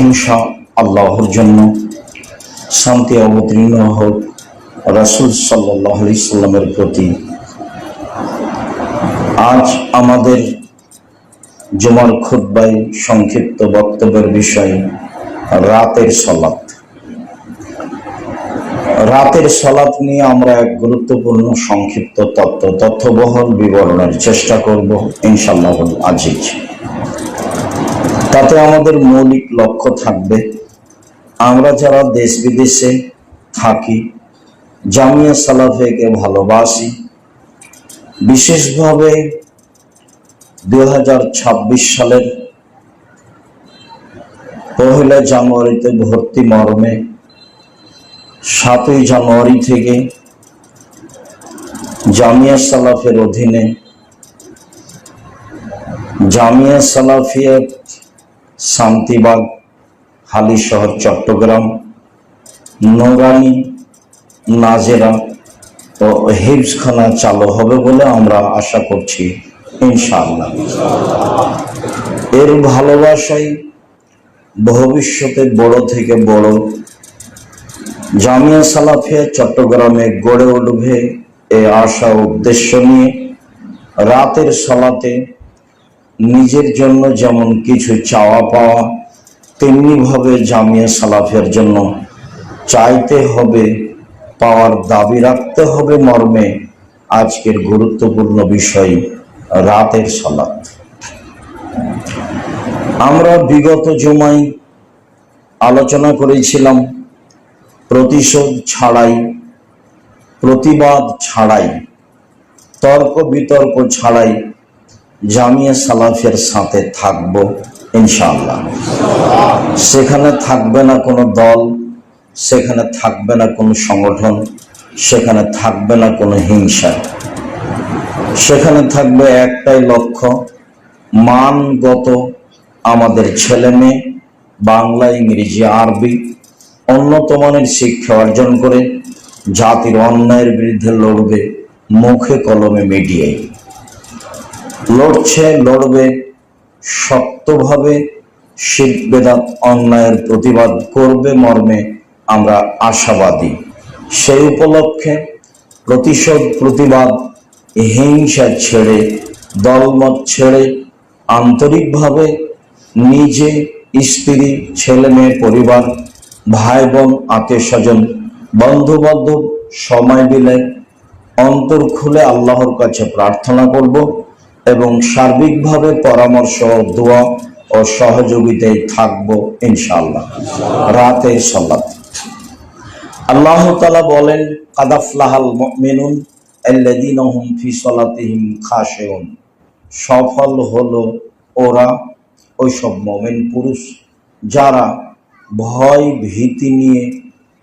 প্রশংসা আল্লাহর জন্য, শান্তি অবতীর্ণ হোক রাসূল সাল্লাল্লাহু আলাইহি সাল্লামের প্রতি। আজ আমাদের জুমার খুতবায় সংক্ষিপ্ত বক্তব্যের বিষয় রাতের সালাত। রাতের সালাত নিয়ে আমরা এক গুরুত্বপূর্ণ সংক্ষিপ্ত তথ্যবহল বিবরণের চেষ্টা করব ইনশাআল্লাহ আজিজ। তাতে আমাদের মৌলিক লক্ষ্য থাকবে, আমরা যারা দেশ বিদেশে থাকি, জামিয়া সালাফিয়াকে ভালোবাসি, বিশেষভাবে 2026 সালের 1 জানুয়ারিতে ভর্তি মর্মে 7 জানুয়ারি থেকে জামিয়া সালাফের অধীনে জামিয়া সালাফিয়া শান্তিবাগ, হালিশহর, চট্টগ্রাম, নোরানি, নাজেরা ও হিফজখানা চালু হবে বলে আমরা আশা করছি ইনশাআল্লাহ। এর ভালোবাসায় ভবিষ্যতে বড় থেকে বড় জামিয়া সালাফিয়া চট্টগ্রামে গড়ে উঠবে এই আশা উদ্দেশ্য নিয়ে রাতের সালাতে নিজের জন্য যেমন কিছু চাওয়া পাওয়া, তেমনি ভাবে জামিয়া সালাফিয়ার জন্য চাইতে হবে, পাওয়ার দাবি রাখতে হবে মর্মে আজকের গুরুত্বপূর্ণ বিষয় রাতের সালাত। আমরা বিগত জুমায় আলোচনা করেছিলাম প্রতিশোধ ছাড়াই, প্রতিবাদ ছাড়াই, তর্ক বিতর্ক ছাড়াই জামিয়া সালাফিয়ার সাথে থাকব ইনশাআল্লাহ। সেখানে থাকবে না কোনো দল, সেখানে থাকবে না কোনো সংগঠন, সেখানে থাকবে না কোনো হিংসা। সেখানে থাকবে একটাই লক্ষ্য, মানগত আমাদের ছেলে মেয়ে বাংলা, ইংরেজি, আরবি উন্নত মানের শিক্ষা অর্জন করে জাতির অন্যায়ের বিরুদ্ধে লড়বে, মুখে কলমে মিডিয়ায় লড়বে, শক্তভাবে শিরক বেদাত অন্যায়ের প্রতিবাদ করবে মর্মে আমরা আশাবাদী। সেই উপলক্ষে প্রতিশোধ, প্রতিবাদ, হিংসা ছেড়ে, দলমত ছেড়ে আন্তরিকভাবে নিজে, স্ত্রী, ছেলে মেয়ে, পরিবার, ভাই বোন, আত্মীয় স্বজন, বন্ধু বান্ধব সময় দিলে অন্তর খুলে আল্লাহর কাছে প্রার্থনা করব এবং সার্বিকভাবে পরামর্শ, দোয়া ও সহযোগিতায় থাকব ইনশাআল্লাহ। রাতের সালাত, আল্লাহ তাআলা বলেন, কাদ আফলাহাল মুমিনুন আল্লাযীনা হুম ফি সালাতিহিম খাশিউন। সফল হলো ওরা, ওইসব মুমিন পুরুষ যারা ভয় ভীতি নিয়ে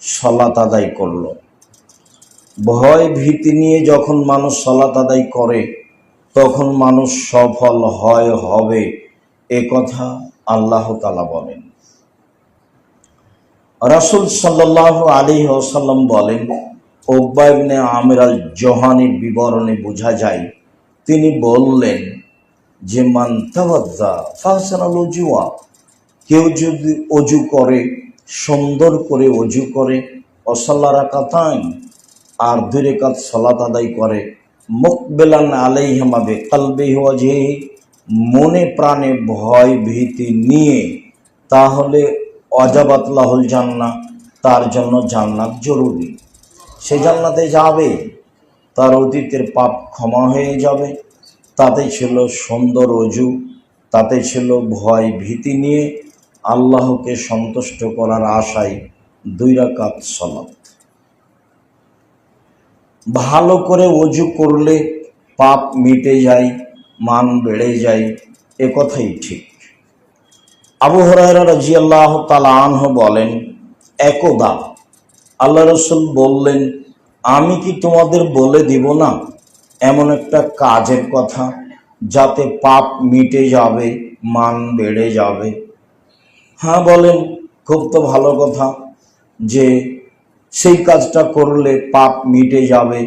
সালাত আদায় করলো। ভয় ভীতি নিয়ে যখন মানুষ সালাত আদায় করে তখন মানুষ সফল হবে, এ কথা আল্লাহ তাআলা বলেন। রাসূল সাল্লাল্লাহু আলাইহি ওয়াসাল্লাম বলেন, উকবা ইবনে আমির আল জোহানির বিবরণে বোঝা যায়, তিনি বললেন যে মান তাওয়াজ্জা ফাহসানাল উজুয়া, কেউ যদি অজু করে, সুন্দর করে অজু করে, ওয়াসাল্লা রাকাতাইন, আর 2 রাকাত সালাত আদায় করে, মুকবিলান আলাইহিমা বিকলবিহি ওয়াজহিহি, মনে প্রাণে ভয় ভীতি নিয়ে, তাহলে ওয়াজাবাত লাহুল জান্নাহ, তার জন্য জান্নাত জরুরি। সে জান্নাতে যাবে, তার অতীতের পাপ ক্ষমা হয়ে যাবে। তাতে ছিল সুন্দর অজু, তাতে ছিল ভয় ভীতি নিয়ে আল্লাহকে সন্তুষ্ট করার আশায় 2 রাকাত সালাত। ভালো করে অজু করলে পাপ মিটে যায়, মান বেড়ে যায়, এ কথাই ঠিক। আবু হুরায়রা রাদিয়াল্লাহু তাআলা আনহু বলেন, একদা আল্লাহ রাসূল বললেন, আমি কি তোমাদের বলে দিব না এমন একটা কাজের কথা যাতে পাপ মিটে যাবে, মান বেড়ে যাবে? হ্যাঁ বলেন, খুব তো ভালো কথা, যে সেই কাজটা করলে পাপ মিটে যাবে,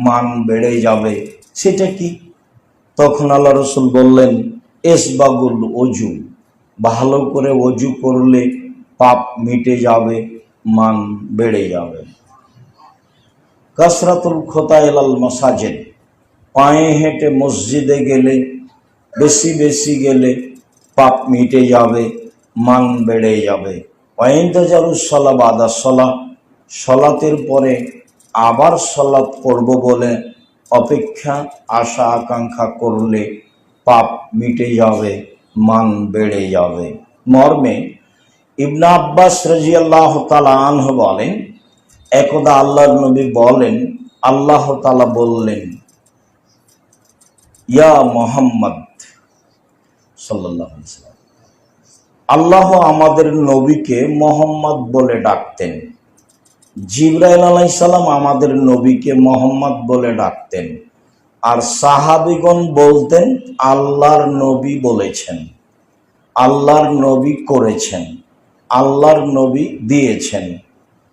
মান বেড়ে যাবে, সেটা কি? তখন আল্লাহ রাসূল বললেন, ইসবাগুল ওযু, ভালো করে ওযু করলে পাপ মিটে যাবে, মান বেড়ে যাবে। কাসরাতুল খোতা ইলাল মাসাজিদ, পায়ে হেঁটে মসজিদে গেলে, বেশি বেশি গেলে পাপ মিটে যাবে, মান বেড়ে যাবে। ওয়াইনতাজারুস-সালাহ বাদাস-সালাহ, সলাতের পরে আবার সলাত পড়ব বলে অপেক্ষা আশা আকাঙ্ক্ষা করলে পাপ মিটে যাবে, মান বেড়ে যাবে। মর্মে ইবনে আব্বাস রাদিয়াল্লাহু তাআলা আনহু বলেন, একদা আল্লাহর নবী বলেন, আল্লাহ তাআলা বললেন, ইয়া মুহাম্মদ সাল্লাল্লাহু আলাইহি ওয়াসাল্লাম, আল্লাহ আমাদের নবীকে মোহাম্মদ বলে ডাকতেন। জিবরাইল আলাইহিস সালাম আমাদের নবীকে মোহাম্মদ বলে ডাকতেন। আর সাহাবীগণ বলতেন, আল্লাহর নবী বলেছেন, আল্লাহর নবী করেছেন, আল্লাহর নবী দিয়েছেন।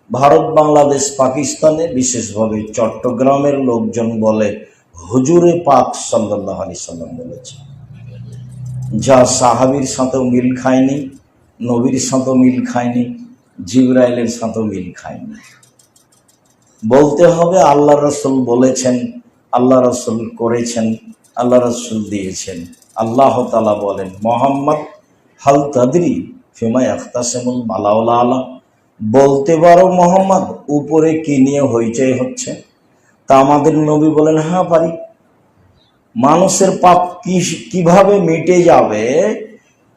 ভারত, বাংলাদেশ, পাকিস্তানে, বিশেষভাবে চট্টগ্রামের লোকজন বলে হুজুরে পাক সাল্লাল্লাহু আলাইহি সাল্লাম বলেছেন, যা সাহাবীর সাথেও মিল খায়নি, নবীর সাথেও মিল খায়নি, জিবরাইলের সাথেও মিল খায়নি। বলতে হবে আল্লাহ রাসূল বলেছেন, আল্লাহ রাসূল করেছেন, আল্লাহ রাসূল দিয়েছেন। আল্লাহ তাআলা বলেন, মুহাম্মদ হাল তাদরি ফিমা ইয়াখতাসিমুল মালাউল আলা, বলতে পারো মুহাম্মদ উপরে কি নিয়ে হইচই হচ্ছে? তা আমাদের নবী বলেন, হ্যাঁ পারি। মানুষের পাপ কিভাবে মিটে যাবে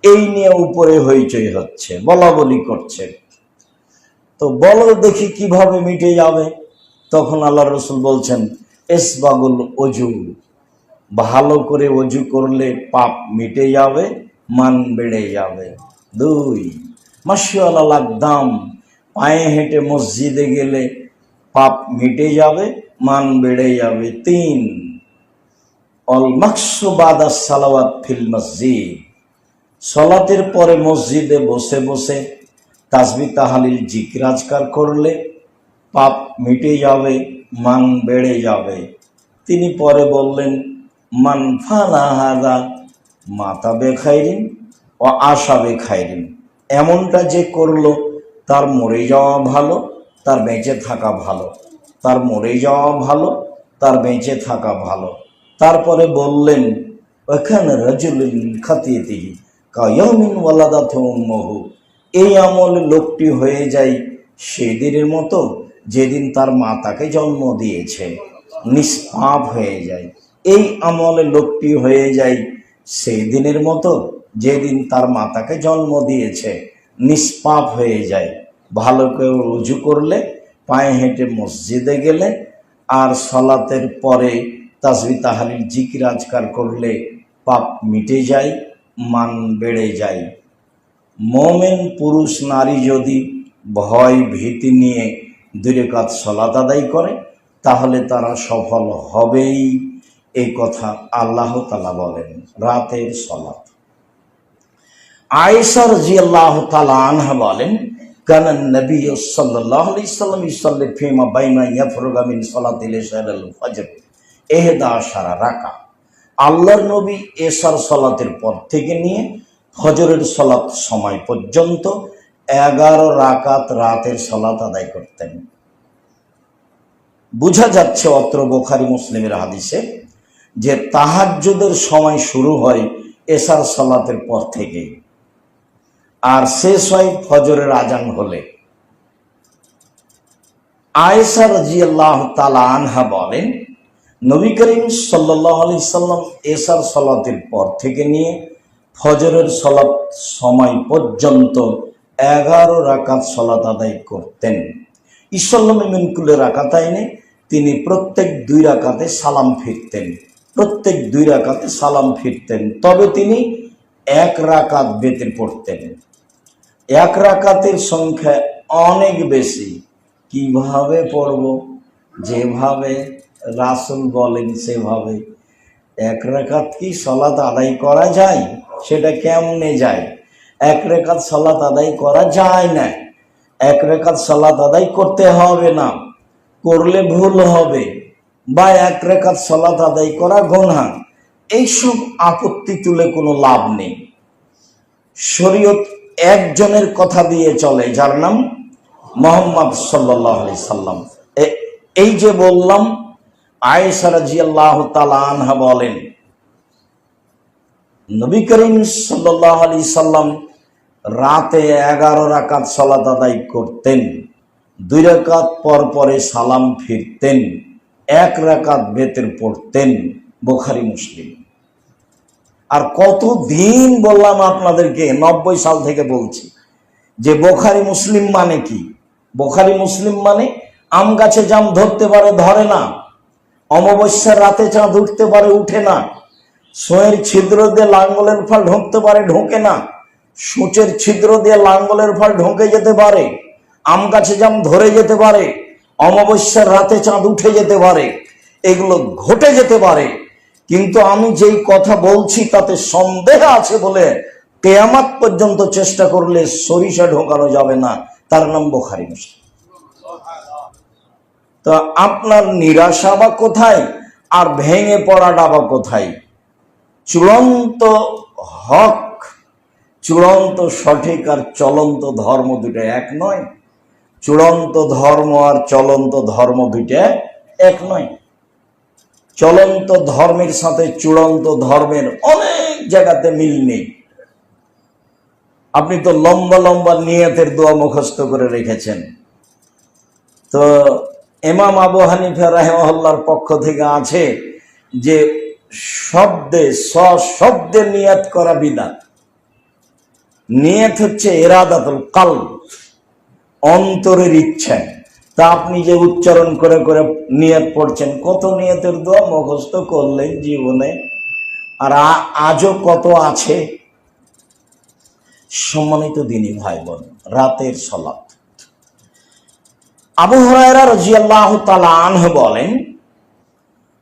এই নিয়ে উপরে হইচই হচ্ছে, বলা বলি করছে। তো বলো দেখি কিভাবে মিটে যাবে। তখন আল্লাহ রাসূল বলছেন, ইসবাগুল ওযু, ভালো করে ওযু করলে পাপ মিটে যাবে, মান বেড়ে যাবে। 2, মাশিয়াল আকদাম, পায়ে হেঁটে মসজিদে গেলে পাপ মিটে যাবে, মান বেড়ে যাবে। 3, অল মাকসু বাদাস সালাওয়াত ফিল মসজিদ, সলাতের পরে মসজিদে বসে বসে তাসবিহ তাহলিল জিকির আজকার করলে পাপ মিটে যাবে, মান বেড়ে যাবে। তিনি পরে বললেন, মান ফালা হাযা মাতা বেখাইরিন ও আশা বেখাইরিন, এমনটা যে করলো তার মরে যাওয়া ভালো, তার বেঁচে থাকা ভালো, তার মরে যাওয়া ভালো, তার বেঁচে থাকা ভালো। তারপরে বললেন, ওয়াকানা রাজুলুন খাতিয়াতিহি কায়াউমিন ওয়ালাদাতহু উম্মুহু, এই আমলে লোকটি হয়ে যায় সেদিনের মতো যেদিন তার মা তাকে জন্ম দিয়েছে, নিষ্পাপ হয়ে যায়। এই আমলে লোকটি হয়ে যায় সেই দিনের মতো যেদিন তার মা তাকে জন্ম দিয়েছে, নিষ্পাপ হয়ে যায়। ভালো করে রুজু করলে, পায়ে হেঁটে মসজিদে গেলে, আর সালাতের পরে তাসবিহ তাহলিল জিকির আজকার করলে পাপ মিটে যায়, মান বেড়ে যায়। মোমেন পুরুষ নারী যদি ভয় ভীতি নিয়ে 2 রাকাত সালাত আদায় করে তাহলে তারা সফল হবেই, এই কথা আল্লাহ তাআলা বলেন। রাতের সালাত, আয়েশা রাদিয়াল্লাহু তাআলা আনহা বলেন, কানা নবী সাল্লাল্লাহু আলাইহি সাল্লাম ইসাল্লি ফিমা বাইনা ইয়াফরুগা মিন সালাতিল ইশারিল ফজর 11 রাকাত, আল্লাহর নবী এশার সালাতের পর থেকে নিয়ে ফজরের সালাত সময় পর্যন্ত 11 রাকাত রাতের সালাত আদায় করতেন। বোঝা যাচ্ছে অত্র বুখারী মুসলিমের হাদিসে যে তাহাজ্জুদের সময় শুরু হয় এশার সালাতের পর থেকে আর শেষ হয় ফজরের আজান হলে। আয়েশা রাদিয়াল্লাহু তাআলা আনহা বলেন, নবী করিম সাল্লাল্লাহু আলাইহি সাল্লাম এশার সালাতের পর থেকে নিয়ে ফজরের সালাত সময় পর্যন্ত 11 রাকাত সালাত আদায় করতেন। ইসল্লামে মিন কুল্লি রাকাতাইনে, তিনি প্রত্যেক 2 রাকাতে সালাম ফিরতেন, প্রত্যেক 2 রাকাতে সালাম ফিরতেন। তবে তিনি 1 রাকাত বেতের পড়তেন। 1 রাকাতের সংখ্যা অনেক বেশি। কিভাবে পড়ব? যেভাবে রাসূল বলেন সেভাবে। 1 রাকাত কি সালাত আদায় করা যায়? সেটা কেমনে যায়? 1 রাকাত সালাত আদায় করা যায় না। 1 রাকাত সালাত আদায় করতে হবে না, করলে ভুল হবে, বা 1 রাকাত সালাত আদায় করা গুনাহ, এইসব আপত্তি তুলে কোনো লাভ নেই। শরীয়ত একজনের কথা দিয়ে চলে, যার নাম মুহাম্মদ সাল্লাল্লাহু আলাইহি সাল্লাম। এই যে বললাম, আয়েশা রাদিয়াল্লাহু তাআলা আনহা বলেন, নবী করিম সাল্লাল্লাহু আলাইহি সাল্লাম রাতে 11 রাকাত সালাত আদায় করতেন। 2 রাকাত পর পরে সালাম ফিরতেন, 1 রাকাত বেতের পড়তেন। বুখারী মুসলিম। আর কতদিন বললাম আপনাদেরকে, 90 সাল থেকে বলছি যে বুখারী মুসলিম মানে কি। বুখারী মুসলিম মানে আম গাছে জাম ধরতে পারে, ধরে না। অমাবস্যার রাতে চাঁদ উঠতে পারে, উঠে না। সোঁয়ের ছিদ্র দিয়ে লাঙ্গলের ফল ঢুকতে পারে, ঢোকে না। সূচের ছিদ্র দিয়ে লাঙ্গলের ফল ঢুকে যেতে পারে, আম গাছে জাম ধরে যেতে পারে, অমাবস্যার রাতে চাঁদ উঠে যেতে পারে, এগুলো ঘটে যেতে পারে। কিন্তু আমি যেই কথা বলছি তাতে সন্দেহ আছে বলে কিয়ামত পর্যন্ত চেষ্টা করলে সরিষা ঢোকানো যাবে না। তার নাম বুখারী মুসলিম। তো আপনার নিরাশা বা কোথায়, আর ভেঙে পড়াটা বা কোথায়? চূড়ান্ত হক, চূড়ান্ত সঠিক আর চলন্ত ধর্ম দুটো এক নয়। চূড়ান্ত ধর্ম আর চলন্ত ধর্ম দুটো এক নয়। চলন্ত ধর্মের সাথে চূড়ান্ত ধর্মের অনেক জায়গাতে মিল নেই। আপনি তো লম্বা লম্বা নিয়তের দোয়া মুখস্থ করে রেখেছেন। তো ইমাম আবু হানিফা রাহিমাহুল্লাহর পক্ষ থেকে আছে যে শব্দে সশব্দে নিয়ত করা বিদআত। নিয়ত হচ্ছে ইরাদাতুল কলব, অন্তরের ইচ্ছা। তা আপনি যে উচ্চারণ করে করে নিয়ত পড়ছেন, কত নিয়তের দোয়া মুখস্থ করলেন জীবনে, আর আজও কত আছে। সম্মানিত দিনী ভাই বোন, রাতের সালাত। আবু হুরায়রা রাদিয়াল্লাহু তাআলা আনহু বলেন,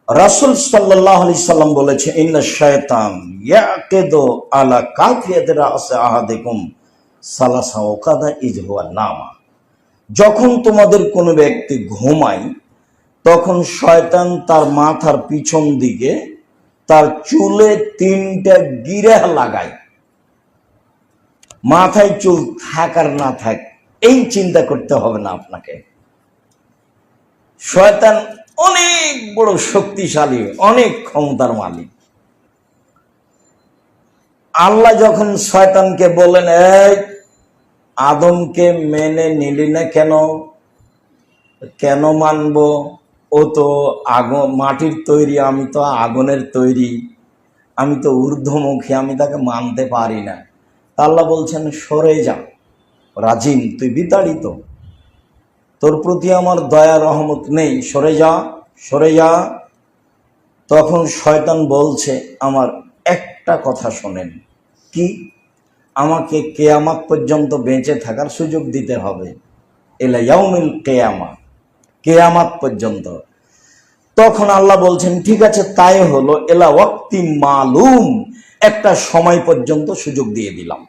রাসূল সাল্লাল্লাহু আলাইহি সাল্লাম বলেছে, ইন্না শায়তান ইয়াকিদু আলা কাফিয়াতি রাসি আহাদিকুম সালাসা ওয়াকাদা ইজহুয়া নামা। যখন তোমাদের কোনো ব্যক্তি ঘুমায়, তখন শয়তান তার মাথার পিছন দিকে তার চুলে 3টা গিরাহ লাগায়। মাথায় চুল থাক আর না থাক এই চিন্তা করতে হবে না আপনাকে। শয়তান অনেক বড় শক্তিশালী, অনেক ক্ষমতার মালিক। আল্লাহ যখন শয়তানকে বলেন, এই আদমকে মেনে নিলি না কেন? কেন মানবো? ও তো মাটির তৈরি, আমি তো আগুনের তৈরি, আমি তো ঊর্ধ্বমুখী, আমি তাকে মানতে পারি না। আল্লাহ বলছেন, সরে যা রাজিম, তুই বিতাড়িত, তোর প্রতি আমার দয়া রহমত নেই, সরে যা, সরে যা। তখন শয়তান বলছে, আমার একটা কথা শোনেন। কি? আমাকে কিয়ামত পর্যন্ত বেঁচে থাকার সুযোগ দিতে হবে, ইলা ইয়াউমিল কিয়ামা, কিয়ামত পর্যন্ত। তখন আল্লাহ বলছেন, ঠিক আছে তাই হলো, ইলা ওয়াক্তি মালুম, একটা সময় পর্যন্ত সুযোগ দিয়ে দিলাম।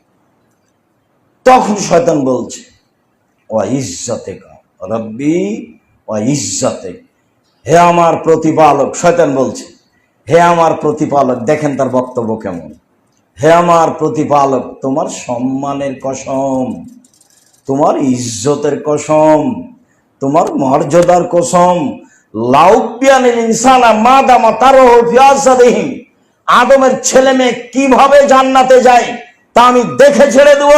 তখন শয়তান বলছে, ওয়া ইজ্জাতিকা রব্বি ওয়া ইজ্জাতিক, হে আমার প্রতিপালক। শয়তান বলছে, হে আমার প্রতিপালক। দেখেন তার বক্তব্য কেমন। হে আমার প্রতিপালক, তোমার সম্মানের কসম, তোমার ইজ্জতের কসম, তোমার মর্যাদার কসম, লাউবিয়ানিল ইনসানা মাদামা তারহু ফি আসাদিহিম, আদমের ছেলে মেয়ে কিভাবে জান্নাতে যায় তা আমি দেখে ছেড়ে দেব।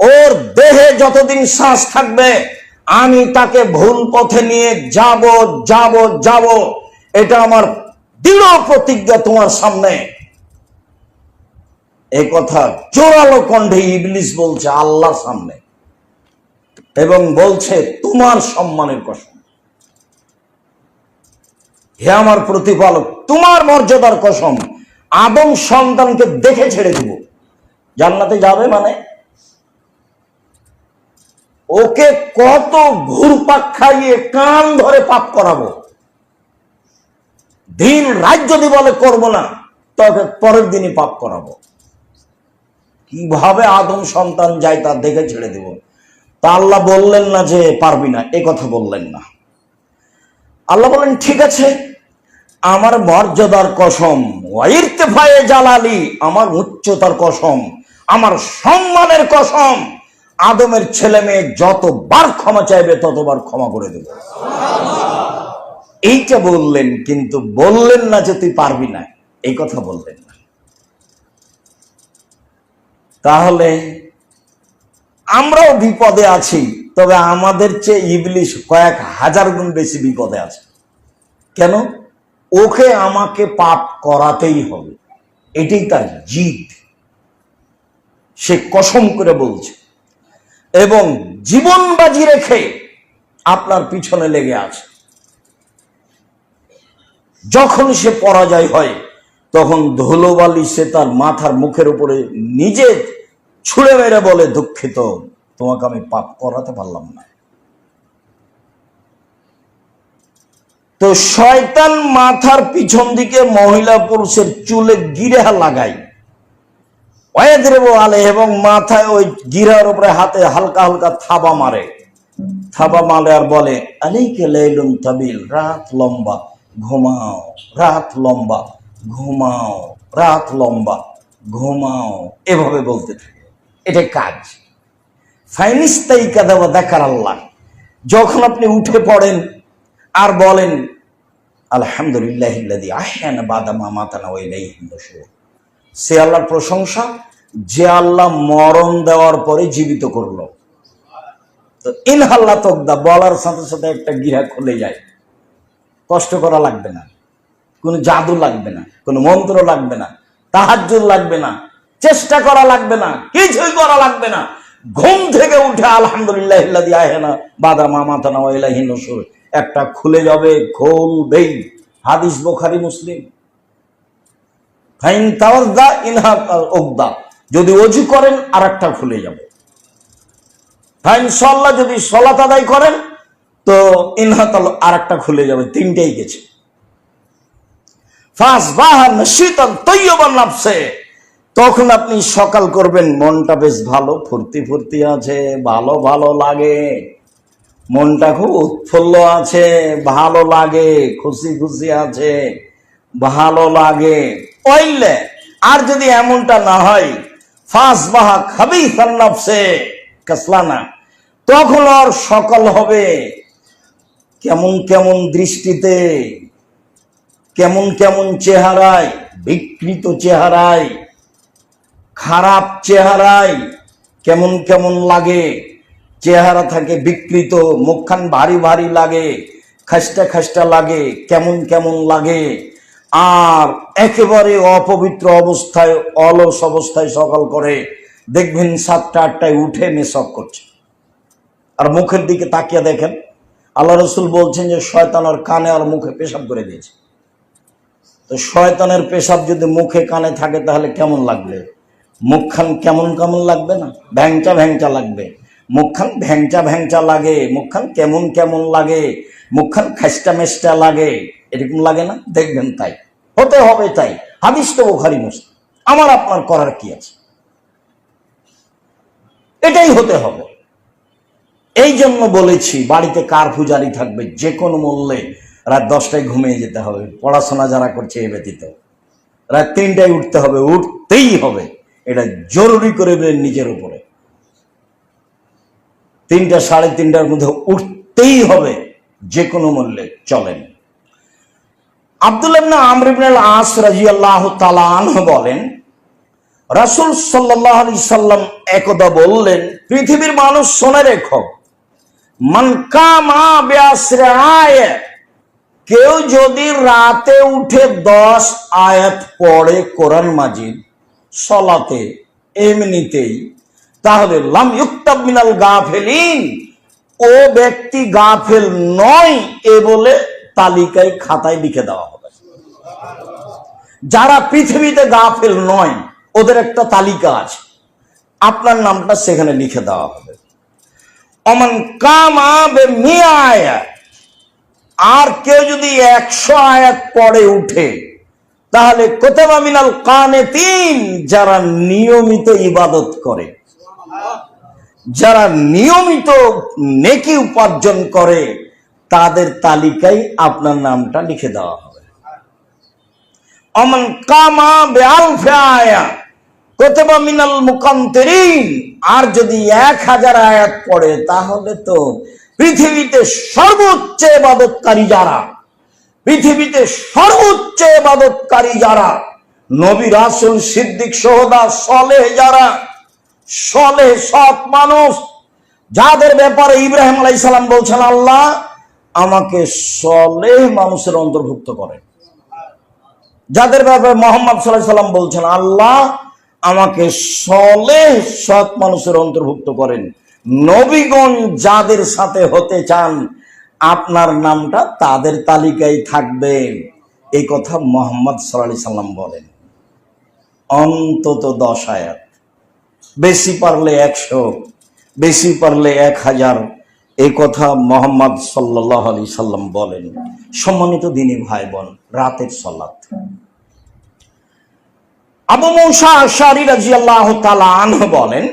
ওর দেহে যতদিন শ্বাস থাকবে আমি তাকে ভুল পথে নিয়ে যাব যাব যাব, এটা আমার দৃঢ় প্রতিজ্ঞা তোমার সামনে। এই কথা জোরালো কণ্ঠে ইবলিস বলছে আল্লাহর সামনে, এবং বলছে তোমার সম্মানের কসম, হে আমার প্রতিপালক, তোমার মর্যাদার কসম, আদম সন্তানকে দেখে ছেড়ে দিব। জান্নাতে যাবে মানে ওকে কত ঘুরপাক খাইয়ে কান ধরে পাপ করাবো। দিন রাত যদি বলে করবো না, তবে পরের দিনই পাপ করাবো। কিভাবে আদম সন্তান যায় তা দেখে ছেড়ে দেব। তা আল্লাহ বললেন না যে পারবি না, এ কথা বললেন না। আল্লাহ বললেন, ঠিক আছে, আমার মর্যাদার কসম, ওয়াইরতিফায়ে জালালি, আমার উচ্চতার কসম, আমার সম্মানের কসম, আদমের ছেলে মেয়ে যতবার ক্ষমা চাইবে ততবার ক্ষমা করে দেব। এইটা বললেন, কিন্তু বললেন না যে তুই পারবি না, এই কথা বললেন না। তাহলে আমরাও বিপদে আছি, তবে আমাদের চেয়ে ইবলিশ কয়েক হাজার গুণ বেশি বিপদে আছে। কেন? ওকে আমাকে পাপ করাতেই হবে, এটাই তার জিদ। সে কসম করে বলছে এবং জীবন বাজি রেখে আপনার পিছনে লেগে আছে। যখন সে পরাজয় হয় তখন ধুলোবালি সে তার মাথার মুখের উপরে নিজে ছুঁড়ে মেরে বলে, দুঃখিত, তোমাকে আমি পাপ করাতে পারলাম না। তো শয়তান মাথার পিছন দিকে মহিলা পুরুষের চুলে গিরা লাগায়, আলে, এবং মাথায় ওই গিরার উপরে হাতে হালকা হালকা থাবা মারে আর বলে, আলাইকা লাইলুন তাবিল, রাত লম্বা, ঘুমাও, রাত লম্বা, ঘুমাও, রাত লম্বা, ঘুমাও, এভাবে বলতে থাকে। এটা কাজ। ফাইনিস্তাই কাদাবা দেখার আল্লাহ, যখন আপনি উঠে পড়েন আর বলেন আলহামদুলিল্লাহিল্লাযী আহয়ানা বাদা মা মাতানা ওয়া ইলাইহিন নুশুর, সে আল্লাহর প্রশংসা যে আল্লাহ মরণ দেওয়ার পরে জীবিত করলো। তো ইনহাল্লা তকদা বলার সাথে সাথে একটা গিরা খুলে যায়। কষ্ট করা লাগবে না, কোনো জাদু লাগবে না, কোনো মন্ত্র লাগবে না, তাহাজ্জুদ লাগবে না, চেষ্টা করা লাগবে না, কিছুই করা লাগবে না। ঘুম থেকে উঠে আলহামদুলিল্লাহিল্লাযী আহয়ানা বাদা মা মাতানা ওয়া ইলাইহিন নুশুর একটা খুলে যাবে, খুলবেই। হাদিস বুখারী মুসলিম। ফাইন তাওয়াজ্জা ইনহা উকদা, যদি ওযু করেন আর একটা খুলে যাবে। ফাইন সাল্লাহ, যদি সালাত আদায় করেন তো ইনহাতাল আর একটা খুলে যাবে, তিনটেই গেছে। ফাসবাহা নাশিতান তাইয়্যিবান নাফসে, তখন আপনি সকাল করবেন, মনটা বেশ ভালো, ফুর্তি ফুর্তি আছে, ভালো ভালো লাগে, মনটা খুব উৎফুল্ল আছে, ভালো লাগে, খুশি খুশি আছে, ভালো লাগে। ওইলে আর যদি এমনটা না হয়, ফাসবাহা খাবিসান নাফসে কাসলানা, তখন আর সকাল হবে কেমন কেমন দৃষ্টিতে, কেমন কেমন চেহারায়, বিকৃত চেহারায়, খারাপ চেহারায়, কেমন কেমন লাগে। চেহারা থাকে বিকৃত, মুখখান ভারী ভারী লাগে, খাস্টা খাস্টা লাগে, কেমন কেমন লাগে। আর একেবারে অপবিত্র অবস্থায়, অলস অবস্থায় সকাল করে দেখবেন 7টা 8টায় উঠে মেসক করছে। আর মুখের দিকে তাকিয়ে দেখেন, আল্লাহ রসুল বলছেন যে শয়তান আর কানে আর মুখে পেশাব করে দিয়েছে। তো শয়তানের পেশাব যদি মুখে কানে থাকে তাহলে কেমন লাগবে? মুখখান কেমন কেমন লাগবে না? ভ্যাংচা ভ্যাংচা লাগবে। মুখখান ভ্যাংচা ভ্যাংচা লাগে, মুখখান কেমন কেমন লাগে, মুখখান খাস্টা মেস্টা লাগে, এরকম লাগে না? দেখবেন তাই হতে হবে। তাই হাদিস তো বুখারী মুসলিম, আমার আপনার করার কি আছে? এটাই হতে হবে। এই জন্য বলেছি, বাড়িতে কার পূজারি থাকবে, যে কোনো মূল্যে রাত 10টায় ঘুমিয়ে যেতে হবে। পড়াশোনা যারা করছে এ ব্যতীত রাত 3টায় উঠতে হবে, উঠতেই হবে। এটা জরুরি করে দিলেন নিজের উপরে। 3টা 3:30টার মধ্যে উঠতেই হবে, যে কোনো মূল্যে। চলেন। আব্দুল্লাহ ইবনে আমর ইবনে আল আস রাদিয়াল্লাহু তাআলা আনহু বলেন, রাসূল সাল্লাল্লাহু আলাইহি সাল্লাম একদা বললেন, পৃথিবীর মানুষ শুনে রেখো, মান কামা বিআশরি আয়াত, কেউ যদি রাতে উঠে 10 আয়াত পড়ে কোরআন মাজিদ সালাতে এমনিতেই, তাহলে লাম ইউক্তাব মিনাল গাফিলিন, ও ব্যক্তি গাফেল নয় এ বলে তালিকায় খাতায় লিখে দেওয়া হবে। যারা পৃথিবীতে গাফেল নয় ওদের একটা তালিকা আছে, আপনার নামটা সেখানে লিখে দেওয়া হবে। অমান কামা বিমিয়া আয়াত, আর কেউ যদি 100 আয়াত পড়ে উঠে, তাহলে কুতিবা মিনাল কানিতিন, যারা নিয়মিত ইবাদত করে, যারা নিয়মিত নেকি উপার্জন করে, তাদের তালিকায় আপনার নামটা লিখে দেওয়া হবে। অমান কামা বিআলফি আয়াত, কুতুবা মিনাল মুকান্তিরিন, আর যদি 1000 আয়াত পড়ে তাহলে তো পৃথিবীতে সর্বোচ্চ ইবাদতকারী যারা, পৃথিবীতে সর্বোচ্চ ইবাদতকারী যারা, নবী রাসূল সিদ্দিক শুহাদা সালেহ, যারা সালেহ সৎ মানুষ, যাদের ব্যাপারে ইব্রাহিম আলাইহিস সালাম বলছেন আল্লাহ আমাকে সালেহ মানুষের অন্তর্ভুক্ত করেন, যাদের ব্যাপারে মুহাম্মদ সাল্লাল্লাহু আলাইহি সাল্লাম বলছেন আল্লাহ আমাকে সালেহ সৎ মানুষের অন্তর্ভুক্ত করেন, নবীগণ যাদের সাথে হতে চান আপনার নামটা তাদের তালিকায় থাকবে, এই কথা মুহাম্মদ সাল্লাল্লাহু আলাইহি সাল্লাম বলেন। অন্তত 10 আয়াত, বেশি পারলে 100, বেশি পারলে 1000, এই কথা মুহাম্মদ সাল্লাল্লাহু আলাইহি সাল্লাম বলেন। সম্মানিত দ্বীনি ভাই বোন, রাতের সালাত। আবু মুসা আশআরী রাদিয়াল্লাহু তাআলা আনহু বলেন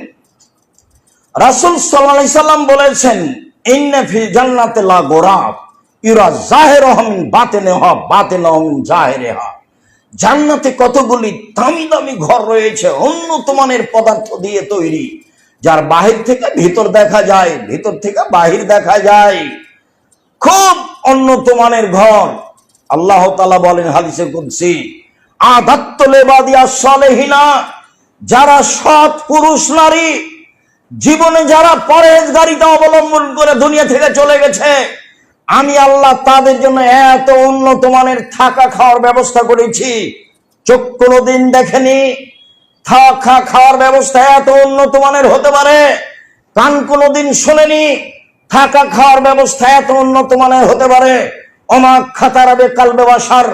রাসূল সাল্লাল্লাহু আলাইহি সাল্লাম বলেছেন ইন্না ফিল জান্নাতি লা গুরাব ইরা যাহিরুহা মিন বাতিনিহা বাতিনুহা মিন যাহিরিহা, জান্নাতে কতগুলি দামি দামি ঘর রয়েছে, উন্নত মানের পদার্থ দিয়ে তৈরি, যার বাহির থেকে ভিতর দেখা যায়, ভিতর থেকে বাহির দেখা যায়, খুব উন্নত মানের ঘর। আল্লাহ তাআলা বলেন হাদিসে কুদসি আদাত্তু লিবাদিয়াস সালিহিনা, যারা সৎ পুরুষ নারী জীবনে যারা পরহেজগারিতা অবলম্বন করে দুনিয়া থেকে চলে গেছে, আমি আল্লাহ তাদের জন্য এত উন্নত মানের থাকা খাওয়ার ব্যবস্থা করেছি, চোখ কোনোদিন দেখেনি। থাকা খাওয়ার ব্যবস্থা এত উন্নত মানের হতে পারে, কান কোনোদিন শোনেনি, থাকা খাওয়ার ব্যবস্থা এত উন্নত মানের হতে পারে। ওমা খাতারাবে কালবে বাসার,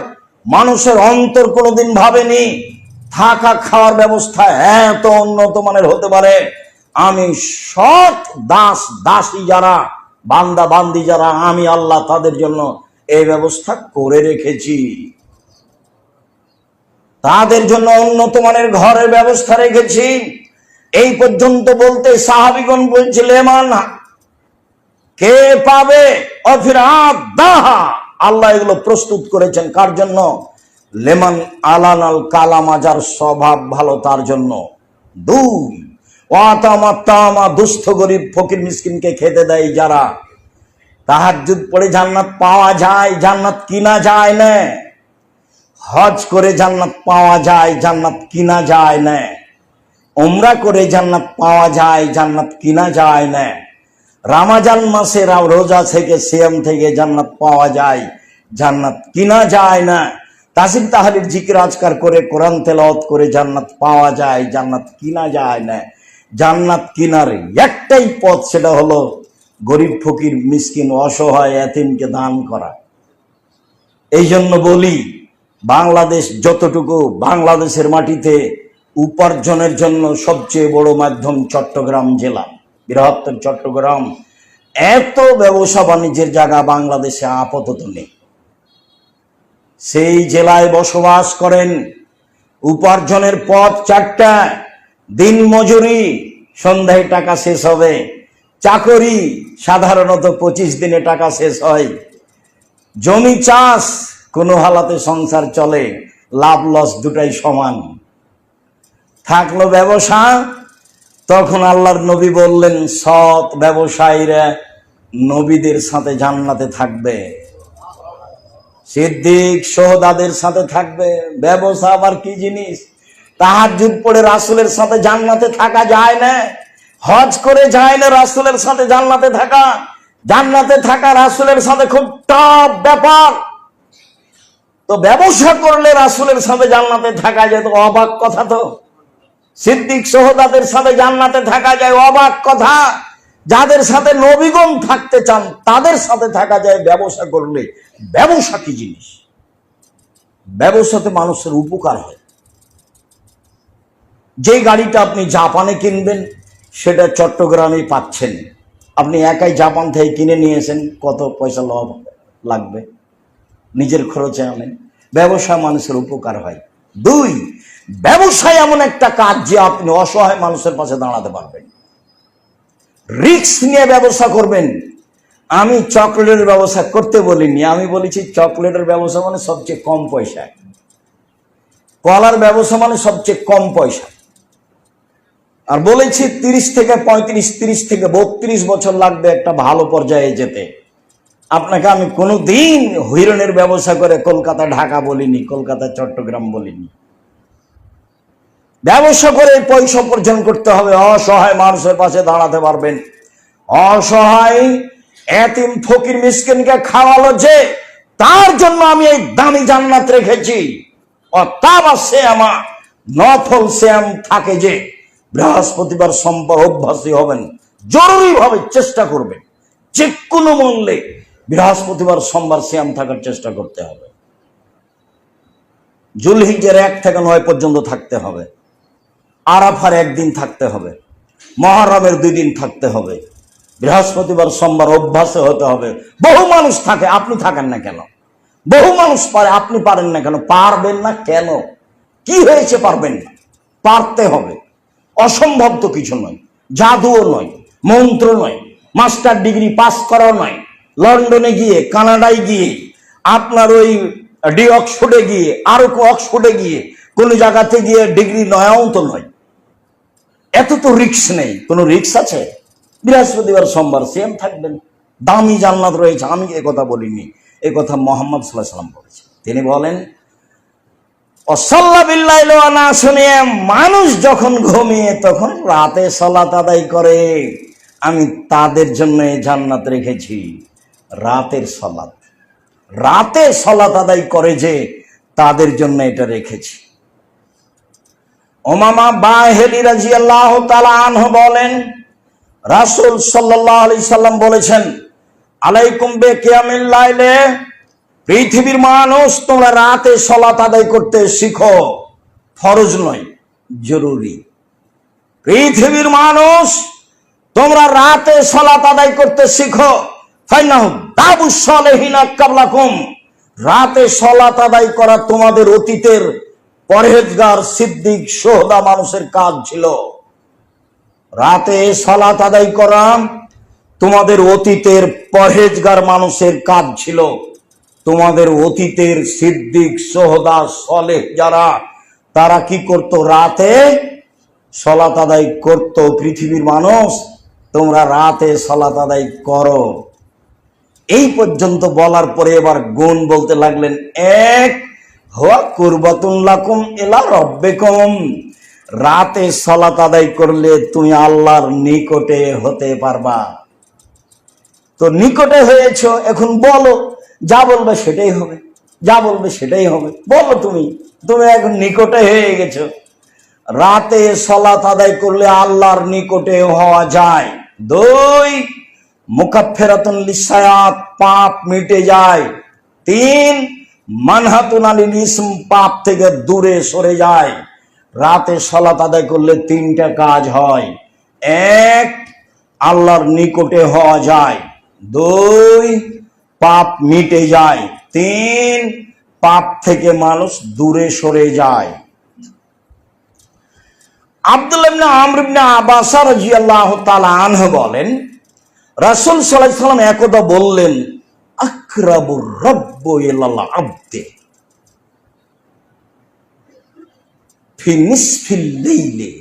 মানুষের অন্তর কোনোদিন ভাবেনি থাকা খাওয়ার ব্যবস্থা এত উন্নত মানের হতে পারে। আমি সৎ দাস দাসী যারা, বান্দা বান্দি যারা, আমি আল্লাহ তাদের জন্য এই ব্যবস্থা করে রেখেছি, তাদের জন্য উন্নত মানের ঘরের ব্যবস্থা রেখেছি। এই পর্যন্ত বলতে সাহাবীগণ বলছিল লেমান, কে পাবে, অফিরাদাহা, আল্লাহ এগুলো প্রস্তুত করেছেন কার জন্য? লেমান আলানাল কালামা, যার স্বভাব ভালো তার জন্য। 2 ওয়াতামা তামা, দুস্থ গরিব ফকির মিসকিনকে খেতে দেয় যারা। তাহাজ্জুদ পড়ে জান্নাত পাওয়া যায়, জান্নাত কিনা যায় না। হজ করে জান্নাত পাওয়া যায়, জান্নাত কিনা যায় না। উমরা করে জান্নাত পাওয়া যায়, জান্নাত কিনা যায় না। রমজান মাসে রোজা থেকে সিয়াম থেকে জান্নাত পাওয়া যায়, জান্নাত কিনা যায় না। তাসবিহ তাহলিল জিকির আজকার করে কোরআন তেলাওয়াত করে জান্নাত পাওয়া যায়, জান্নাত কিনা যায় না। জান্নাত কিনার একটাই পথ, সেটা হলো গরিব ফকির মিসকিন অসহায় এতিমকে দান করা। এই জন্য বলি বাংলাদেশ যতটুকু, বাংলাদেশের মাটিতে উপার্জনের জন্য সবচেয়ে বড় মাধ্যম চট্টগ্রাম জেলা, বৃহত্তর চট্টগ্রাম। এত ব্যবসা বাণিজ্যের জায়গা বাংলাদেশে আপাতত নেই। সেই জেলায় বসবাস করেন, উপার্জনের পথ 4টা। দিন মজুরি, সন্ধ্যায় টাকা শেষ হবে। চাকরি সাধারণত 25 দিনে টাকা শেষ হয়। জমি চাষ, কোনো হালাতে সংসার চলে, লাভ লস দুটাই সমান। থাকলো ব্যবসা, তখন আল্লাহর নবী বললেন সৎ ব্যবসায়ীরা নবীদের সাথে জান্নাতে থাকবে, সিদ্দিক শুহাদাদের সাথে থাকবে। ব্যবসা আবার কি জিনিস? তাহাজ্জুদ পড়ে রাসূলের সাথে জান্নাতে থাকা যায় না, হজ করে যায় না রাসূলের সাথে জান্নাতে থাকা। জান্নাতে থাকা রাসূলের সাথে খুব টাফ ব্যাপার। তো ব্যবসা করলে রাসূলের সাথে জান্নাতে থাকা যায়, তো অবাক কথা। তো সিদ্দিক শুহাদাদের সাথে জান্নাতে থাকা যায়, অবাক কথা। যাদের সাথে নবীগণ থাকতে চান তাদের সাথে থাকা যায় ব্যবসা করলে। ব্যবসা কি জিনিস? ব্যবসাতে মানুষের উপকার হয়। যে গাড়িটা আপনি জাপানে কিনবেন সেটা চট্টগ্রামে পাচ্ছেন। আপনি একাই জাপান থেকে কিনে নিয়েছেন, কত পয়সা লাভ লাগবে? নিজের খরচে আনেন। ব্যবসা মানুষের উপকার হয়। 2, ব্যবসায় এমন একটা কাজ যে আপনি অসহায় মানুষের পাশে দাঁড়াতে পারবেন। রিস্ক নিয়ে ব্যবসা করবেন। আমি চকলেটের ব্যবসা করতে বলিনি, আমি বলেছি চকলেটের ব্যবসা মানে সবচেয়ে কম পয়সা, কলার ব্যবসা মানে সবচেয়ে কম পয়সা। আর বলেছি 30 থেকে 35, 30 থেকে 32 বছর লাগবে একটা ভালো পর্যায়ে যেতে। আপনাকে আমি কোনোদিন হিরণের ব্যবসা করে কলকাতা ঢাকা বলিনি, কলকাতা চট্টগ্রাম বলিনি। ব্যবসা করে পয়সা উপার্জন করতে হবে, অসহায় মানুষের পাশে দাঁড়াতে পারবেন। অসহায় এতিম ফকির মিসকিনকে খাওয়ালো যে, তার জন্য আমি এই দামি জান্নাত রেখেছি। অতাবা শ্যামা, নফল শ্যাম থাকে যে, বৃহস্পতিবার সোমবার অভ্যাসী হবেন, জরুরি ভাবে চেষ্টা করবেন, যে কোনো মূল্যে বৃহস্পতিবার সোমবার শ্যাম থাকার চেষ্টা করতে হবে। জুলহিজ্জার 1 থেকে 9 পর্যন্ত থাকতে হবে, আরাফার 1 দিন থাকতে হবে, মুহররমের 2 দিন থাকতে হবে, বৃহস্পতিবার সোমবার অভ্যাসে হতে হবে। বহু মানুষ থাকে, আপনি থাকেন না কেন? বহু মানুষ পারে, আপনি পারেন না কেন? পারবেন না কেন? কি হয়েছে পারবেন না? পারতে হবে। অসম্ভব তো কিছু নয়, জাদুও নয়, মন্ত্র নয়, মাস্টার ডিগ্রি পাস করাও নয়, লন্ডনে গিয়ে, কানাডায় গিয়ে, আপনার ওই অক্সফোর্ডে গিয়ে, আরো অক্সফোর্ডে গিয়ে, কোন জায়গাতে গিয়ে ডিগ্রি নেওয়াও তো নয়। এত তো রিস্ক নেই। কোনো রিস্ক আছে? বৃহস্পতিবার সোমবার সেম থাকবেন, দামি জান্নাত রয়েছে। আমি এ কথা বলিনি, এ কথা মুহাম্মদ সাল্লাল্লাহু আলাইহি ওয়াসাল্লাম বলেছেন। তিনি বলেন, অসাল্লা বিল্লাইল না শুনিয়ে মানুষ যখন ঘুমিয়ে তখন রাতে সালাত আদায় করে, আমি তাদের জন্য জান্নাত রেখেছি। রাতের সালাত, রাতে সালাত আদায় করে যে, তাদের জন্য এটা রেখেছি। উমামা বাহিলি রাদিয়াল্লাহু তাআলা আনহু বলেন, রাসূল সাল্লাল্লাহু আলাইহি সাল্লাম বলেছেন, আলাইকুম বিকিয়ামিল লাইলে, পৃথিবীর মানুষ তোমরা রাতে সালাত আদায় করতে শিখো। ফরজ নয়, জরুরি। পৃথিবীর মানুষ তোমরা রাতে সালাত আদায় করতে শিখো। ফাইনাহু দাবুস সালিহিনা কাবলাকুম, রাতে সালাত আদায় করা তোমাদের অতীতের পরহেজগার, সিদ্দিক, শুহাদা মানুষের কাজ ছিল। রাতে সালাত আদায় করা তোমাদের অতীতের পরহেজগার মানুষের কাজ ছিল। তোমাদের অতীতের সিদ্দিক, শুহাদা, সালেহ যারা, তারা কি করত? রাতে সালাত আদায় করত। পৃথিবীর মানুষ তোমরা রাতে সালাত আদায় করো। এই পর্যন্ত বলার পরে এবার গুণ বলতে লাগলেন। 1, হুয়া কুরবাতুন লাকুম ইলা রাব্বিকুম, রাতে সালাত আদায় করলে তুমি আল্লাহর নিকটে হতে পারবা। তো নিকটে হয়েছ, এখন বলো, যা বলবে সেটাই হবে, যা বলবে সেটাই হবে। বলো, তুমি এখন নিকটে হয়ে গেছো। রাতে সালাত আদায় করলে আল্লাহর নিকটে হওয়া যায়। 2, মুকাফফিরাতুন লিসায়াত, পাপ মিটে যায়। 3, মানহাতুন আনিল ইসম, পাপ থেকে দূরে সরে যায়। রাতে সালাত আদায় করলে 3টা কাজ হয়। 1, আল্লাহর নিকটে হওয়া যায়। 2, পাপ মিটে যায়। 3, পাপ থেকে মানুষ দূরে সরে যায়। আব্দুল্লাহ ইবনে আমর ইবনে আবাস রাদিয়াল্লাহু তাআলা আনহু বলেন, রাসূল সাল্লাল্লাহু আলাইহি ওয়াসাল্লাম একদা বললেন, আকরাবুর রাব্বু ইলাল আবদে ফি নিসফিল লাইলি,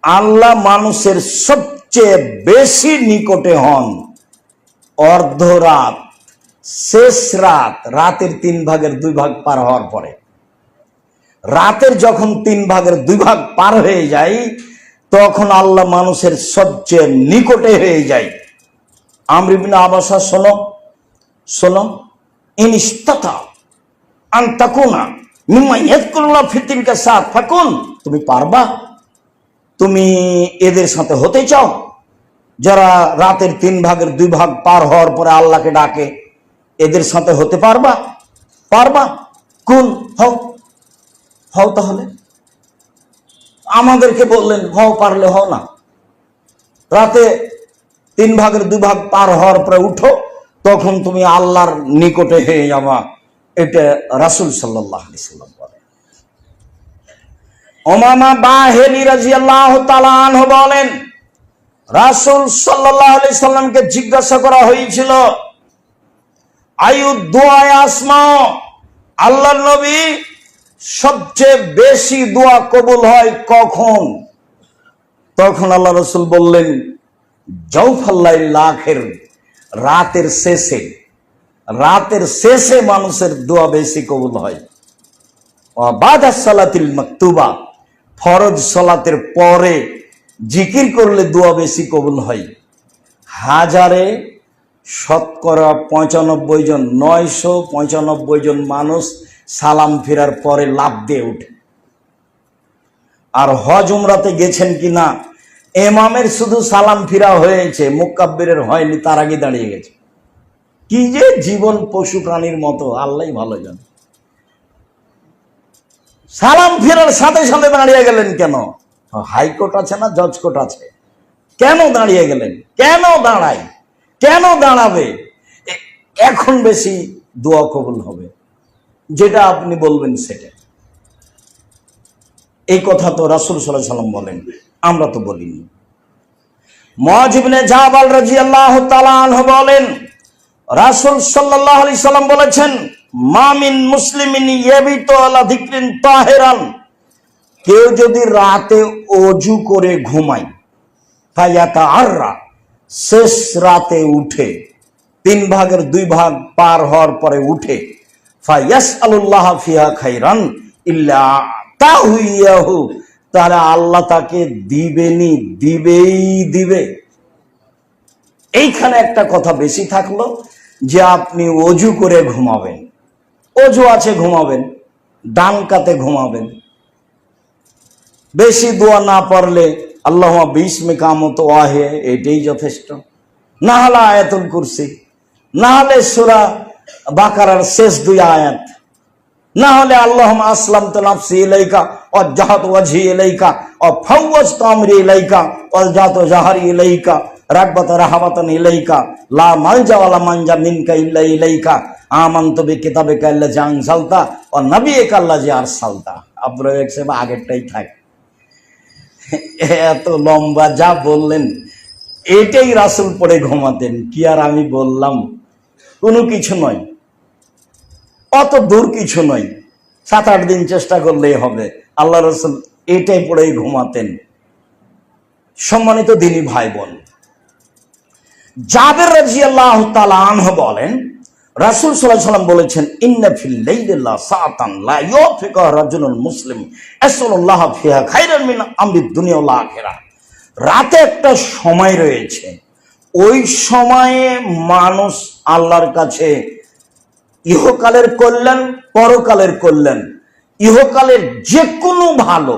আল্লাহ মানুষের সবচেয়ে বেশি নিকটে হন অর্ধরাত, শেষ রাত, রাতের 3 ভাগের 2 ভাগ পার হওয়ার পরে। রাতের যখন 3 ভাগের 2 ভাগ পার হয়ে যায়, তখন আল্লাহ মানুষের সবচেয়ে নিকটে হয়ে যায়। আমর ইবনে আবাসা, শোনো, ইনইস্তাতা আন তাকুনা মিম্মা ইয়াযকুরুল্লাহ ফি তিলকা সাআত ফাকুন, তুমি পারবা? তুমি এদের সাথে হতে চাও যারা রাতের 3 ভাগের 2 ভাগ পার হওয়ার পরে আল্লাহকে ডাকে? এদের সাথে হতে পারবা? কোন হও তাহলে। আমাদেরকে বললেন, হও, পারলে হও না। রাতে 3 ভাগের 2 ভাগ পার হওয়ার পরে উঠো, তখন তুমি আল্লাহর নিকটে হয়ে যাবা। এটা রাসূল সাল্লাল্লাহু আলাইহি ওয়াসাল্লাম বলেন। উমামা বাহিলি রাদিয়াল্লাহু তাআলা আনহু বলেন, রাসূল সাল্লাল্লাহু আলাইহি ওয়াসাল্লামকে জিজ্ঞাসা করা হয়েছিল, আইয়ুদ দুআ আসমা, আল্লাহর নবী সবচেয়ে বেশি দোয়া কবুল হয় কখন? তখন আল্লাহ রসুল বললেন, জৌফাল্লাইল আখির, রাতের শেষে মানুষের দোয়া বেশি কবুল হয়। বাদাস সালাতিল মাকতুবা, ফরজ সালাতের পরে জিকির করলে দোয়া বেশি কবুল হয়। হাজারে শতকরা 95 জন, 995 জন মানুষ সালাম ফেরার পরে লাফ দিয়ে উঠে। আর হজ উমরাতে গেছেন কিনা, ইমামের শুধু সালাম ফিরা হয়েছে, মুকাব্বিরের হয়নি, তার আগে দাঁড়িয়ে গেছে। কি যে জীবন পশু প্রাণীর মতো, আল্লাহই ভালো জানে। সালাম ফেরার সাথে সাথে দাঁড়িয়ে গেলেন কেন? হাইকোর্ট আছে না, জজ কোর্ট আছে, কেন দাঁড়িয়ে গেলেন? কেন দাঁড়াই, কেন দাঁড়াবে? এখন বেশি দোয়া কবুল হবে, যেটা আপনি বলবেন সেটা। এই কথা তো রাসূল সাল্লাল্লাহু আলাইহি সাল্লাম বলেন, আমরা তো বলিনি। মুআয ইবনে জাবাল রাদিয়াল্লাহু তাআলা আনহু বলেন, রাসূল সাল্লাল্লাহু আলাইহি সাল্লাম বলেছেন, মা মিন মুসলিমিন ইয়াবিতু আলা যিকরিন তাহিরান, কেউ যদি রাতে ওযু করে ঘুমায়, ফায়াতাআররা, শেষ রাতে উঠে, 3 ভাগের 2 ভাগ পার হওয়ার পরে উঠে, ফায়াসআলুল্লাহ ফিহা খাইরান ইল্লা তাহুইয়াহু, তাহলে আল্লাহ তাকে দিবেনি, দিবে। এইখানে একটা কথা বেশি থাকলো যে আপনি ওযু করে ঘুমাবেন, ওযু আছে ঘুমাবেন, ডান কাতে ঘুমাবেন। বেশি দোয়া না পারলে আল্লাহুম্মা বিসমিকা আমুতু ওয়া আহয়া, এটাই যথেষ্ট। না হলে আয়াতুল কুরসি, না হলে সূরা বাকারার শেষ 2 আয়াত, না হলে আল্লাহুম্মা আসলামতু নাফসি ইলাইকা ওয়াজজাহাতু ওয়াজহি ইলাইকা ওয়া ফাওয়াজতু আমরি ইলাইকা ওয়ালজাতু জাহরি ইলাইকা রাগবাতা রাহাবাতান ইলাইকা লা মালজা ওয়ালা মানজা মিনকা ইল্লা ইলাইকা আমানতু বিকিতাবিকা আল্লাযী আনজালতা ওয়া নাবিয়িকা আল্লাযী আরসালতা। আপনারা একসেবা আগেরটাই থাক। এত লম্বা যা বললেন এটাই রাসূল পড়ে ঘুমাতেন। কি আর আমি বললাম, কোনো কিছু নয়, অত দূর কিছু নয়, 7-8 দিন চেষ্টা করলেই হবে। আল্লাহ রাসূল এটাই পড়েই ঘুমাতেন। সম্মানিত দিনী ভাই বোন, জাবের রাদিয়াল্লাহু তাআলা আনহু বলেন, রাসূল সাল্লাল্লাহু আলাইহি ওয়াসাল্লাম বলেছেন, ইন্না ফিল লাইলি সাআতান লা ইউফিকু রাজুলুল মুসলিম আসাল্লাল্লাহ ফিহা খাইরান মিন আমরিদ দুনিয়া ওয়াল আখিরাহ। রাতে একটা সময় রয়েছে, ওই সময়ে মানুষ আল্লাহর কাছে ইহকালের কল্যাণ, পরকালের কল্যাণ, ইহকালের যে কোনো ভালো,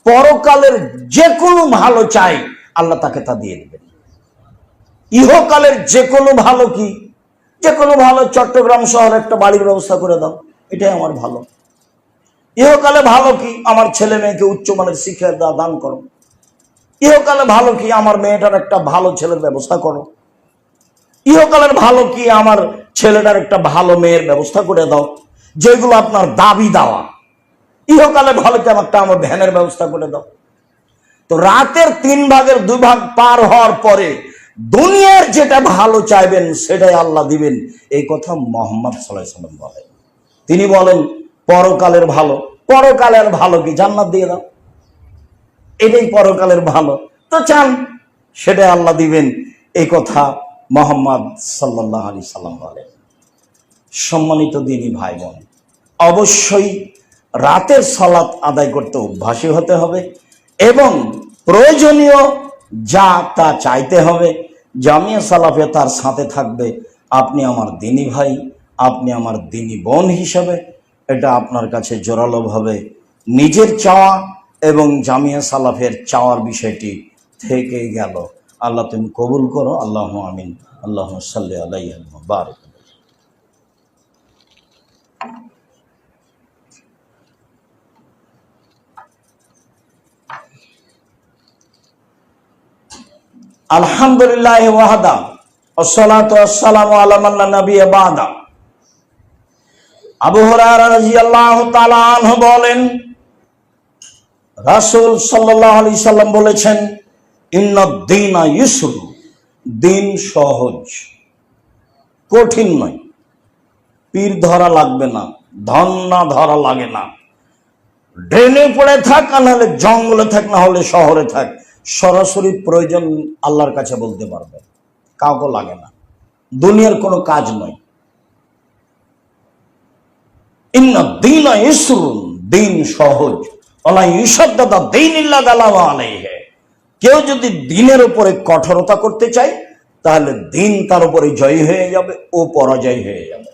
পরকালের যে কোনো ভালো চাই, আল্লাহ তাকে তা দিয়ে দেবেন। ইহকালের যে কোনো ভালো কি? যে কোনো ভালো, চট্টগ্রাম শহরে একটা বাড়ির ব্যবস্থা করে দাও, এটাই আমার ভালো। ইহকালে ভালো কি? আমার ছেলে মেয়েকে উচ্চমানের শিক্ষা দান করো। ইহকালে ভালো কি? আমার মেয়েটার একটা ভালো ছেলের ব্যবস্থা করো। ইহকালের ভালো কি? আমার ছেলেটার একটা ভালো মেয়ের ব্যবস্থা করে দাও, যেগুলো আপনার দাবি দেওয়া। ইহকালে ভালো কি? আমার ভ্যানের ব্যবস্থা করে দাও। তো রাতের 3 ভাগের 2 ভাগ পার হওয়ার পরে দুনিয়ার যেটা ভালো চাইবেন সেটাই আল্লাহ দিবেন। এই কথা মুহাম্মদ সাল্লাল্লাহু আলাইহি ওয়াসাল্লাম বলেন। তিনি বলেন পরকালের ভালো, পরকালের ভালো কি? জান্নাত দিয়ে দাও, এটাই পরকালের ভালো। তো চান সেটাই আল্লাহ দিবেন, এই কথা মুহাম্মদ সাল্লাল্লাহু আলাইহি সাল্লাম বলেন। সম্মানিত দিনী ভাই বোন, অবশ্যই রাতের সালাত আদায় করতে অভ্যাসী হতে হবে এবং প্রয়োজনীয় যা তা চাইতে হবে। জামিয়া সালাফিয়া তার সাথে থাকবে। আপনি আমার দিনী ভাই, আপনি আমার দিনী বোন হিসাবে এটা আপনার কাছে জোরালোভাবে নিজের চাওয়া এবং জামিয়া সালাফের চাওয়ার বিষয়টি থেকে গেল। আল্লাহ তুমি কবুল করো, আল্লাহু আমিন। আল্লাহুম্মা সাল্লি আলাইহি ওয়া বারিক। আলহামদুলিল্লাহ ওয়াহদা ওয়াসসালাতু ওয়াসসালামু আলা মান লা নাবিয়্যা বাদা। আবু হুরায়রা রাদিয়াল্লাহু তাআলা আনহু বলেন, রাসূল সাল্লাল্লাহু আলাইহি সাল্লাম বলেছেন, ইন্নাদ দীনা ইউসর, দিন সহজ, কঠিন নয়। পীর ধরা লাগবে না, ধন্না ধরা লাগে না। ড্রেনে পড়ে থাক, না হলে জঙ্গলে থাক, না হলে শহরে থাক, সরাসরি প্রয়োজন আল্লাহর কাছে বলতে পারবে, কাউকে লাগে না, দুনিয়ার কোনো কাজ নয়। ইন্না দীনা ইসরুন, দিন সহজ। ওয়ালা ইউশাদ্দাদা দীনিল্লা গালাবা আলাইহি, কেউ যদি দিনের উপরে কঠোরতা করতে চায় তাহলে দিন তার উপরে জয় হয়ে যাবে, ও পরাজয় হয়ে যাবে।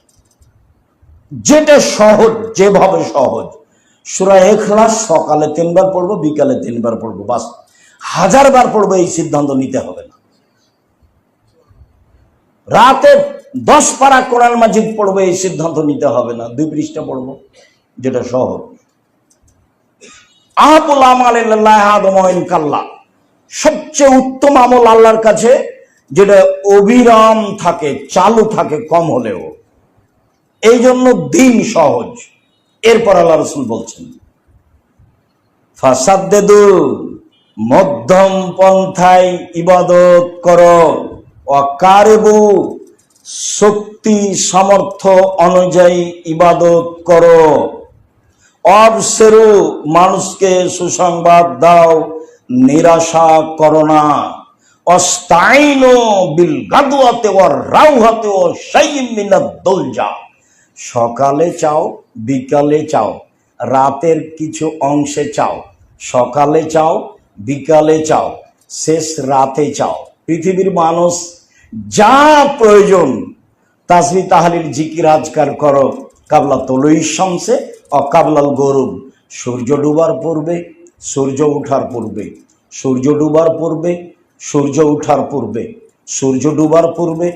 যেটা সহজ, যেভাবে সহজ, সূরা ইখলাস সকালে 3 বার পড়বো, বিকালে 3 বার পড়বো, বাস। 1000 বার পড়বো এই সিদ্ধান্ত নিতে হবে না। রাতে 10 পারা কোরআন মাজিদ পড়বো এই সিদ্ধান্ত নিতে হবে না, 2 পৃষ্ঠা পড়বো, যেটা সহজ। আহাবুল আমাল ইলাল্লাহি আদমু ইন কাল্লা, সবচেয়ে উত্তম আমল আল্লাহর কাছে যেটা অবিরাম থাকে, চালু থাকে কম হলেও, এই জন্য দিন সহজ। এরপর আল্লাহ রাসূল বলছেন ফাসাদ্দেদু, মধ্যম পন্থায় ইবাদত করো, ওয়াকারিবু, শক্তি সামর্থ্য অনুযায়ী ইবাদত করো, অবসেরু, মানুষকে সুসংবাদ দাও, নিরাশা করো না, অস্তাইনু বিল গাদওয়াতি ওয়ার রাওহাতি ওয়া শাইইন মিনাদ দুলজা, সকালে চাও, বিকালে চাও, রাতের কিছু অংশে চাও, সকালে চাও, বিকালে চাও, শেষ রাতে চাও। পৃথিবীর মানুষ যা প্রয়োজন তাসবিহ তাহলিল জিকির আজকার করো, কাবলা তলুই শামসে ও কাবলাল গরুব, সূর্য ডুবার পূর্বে, সূর্য ওঠার পূর্বে, সূর্য ডুবার পূর্বে, সূর্য ওঠার পূর্বে, সূর্য ডুবার পূর্বে,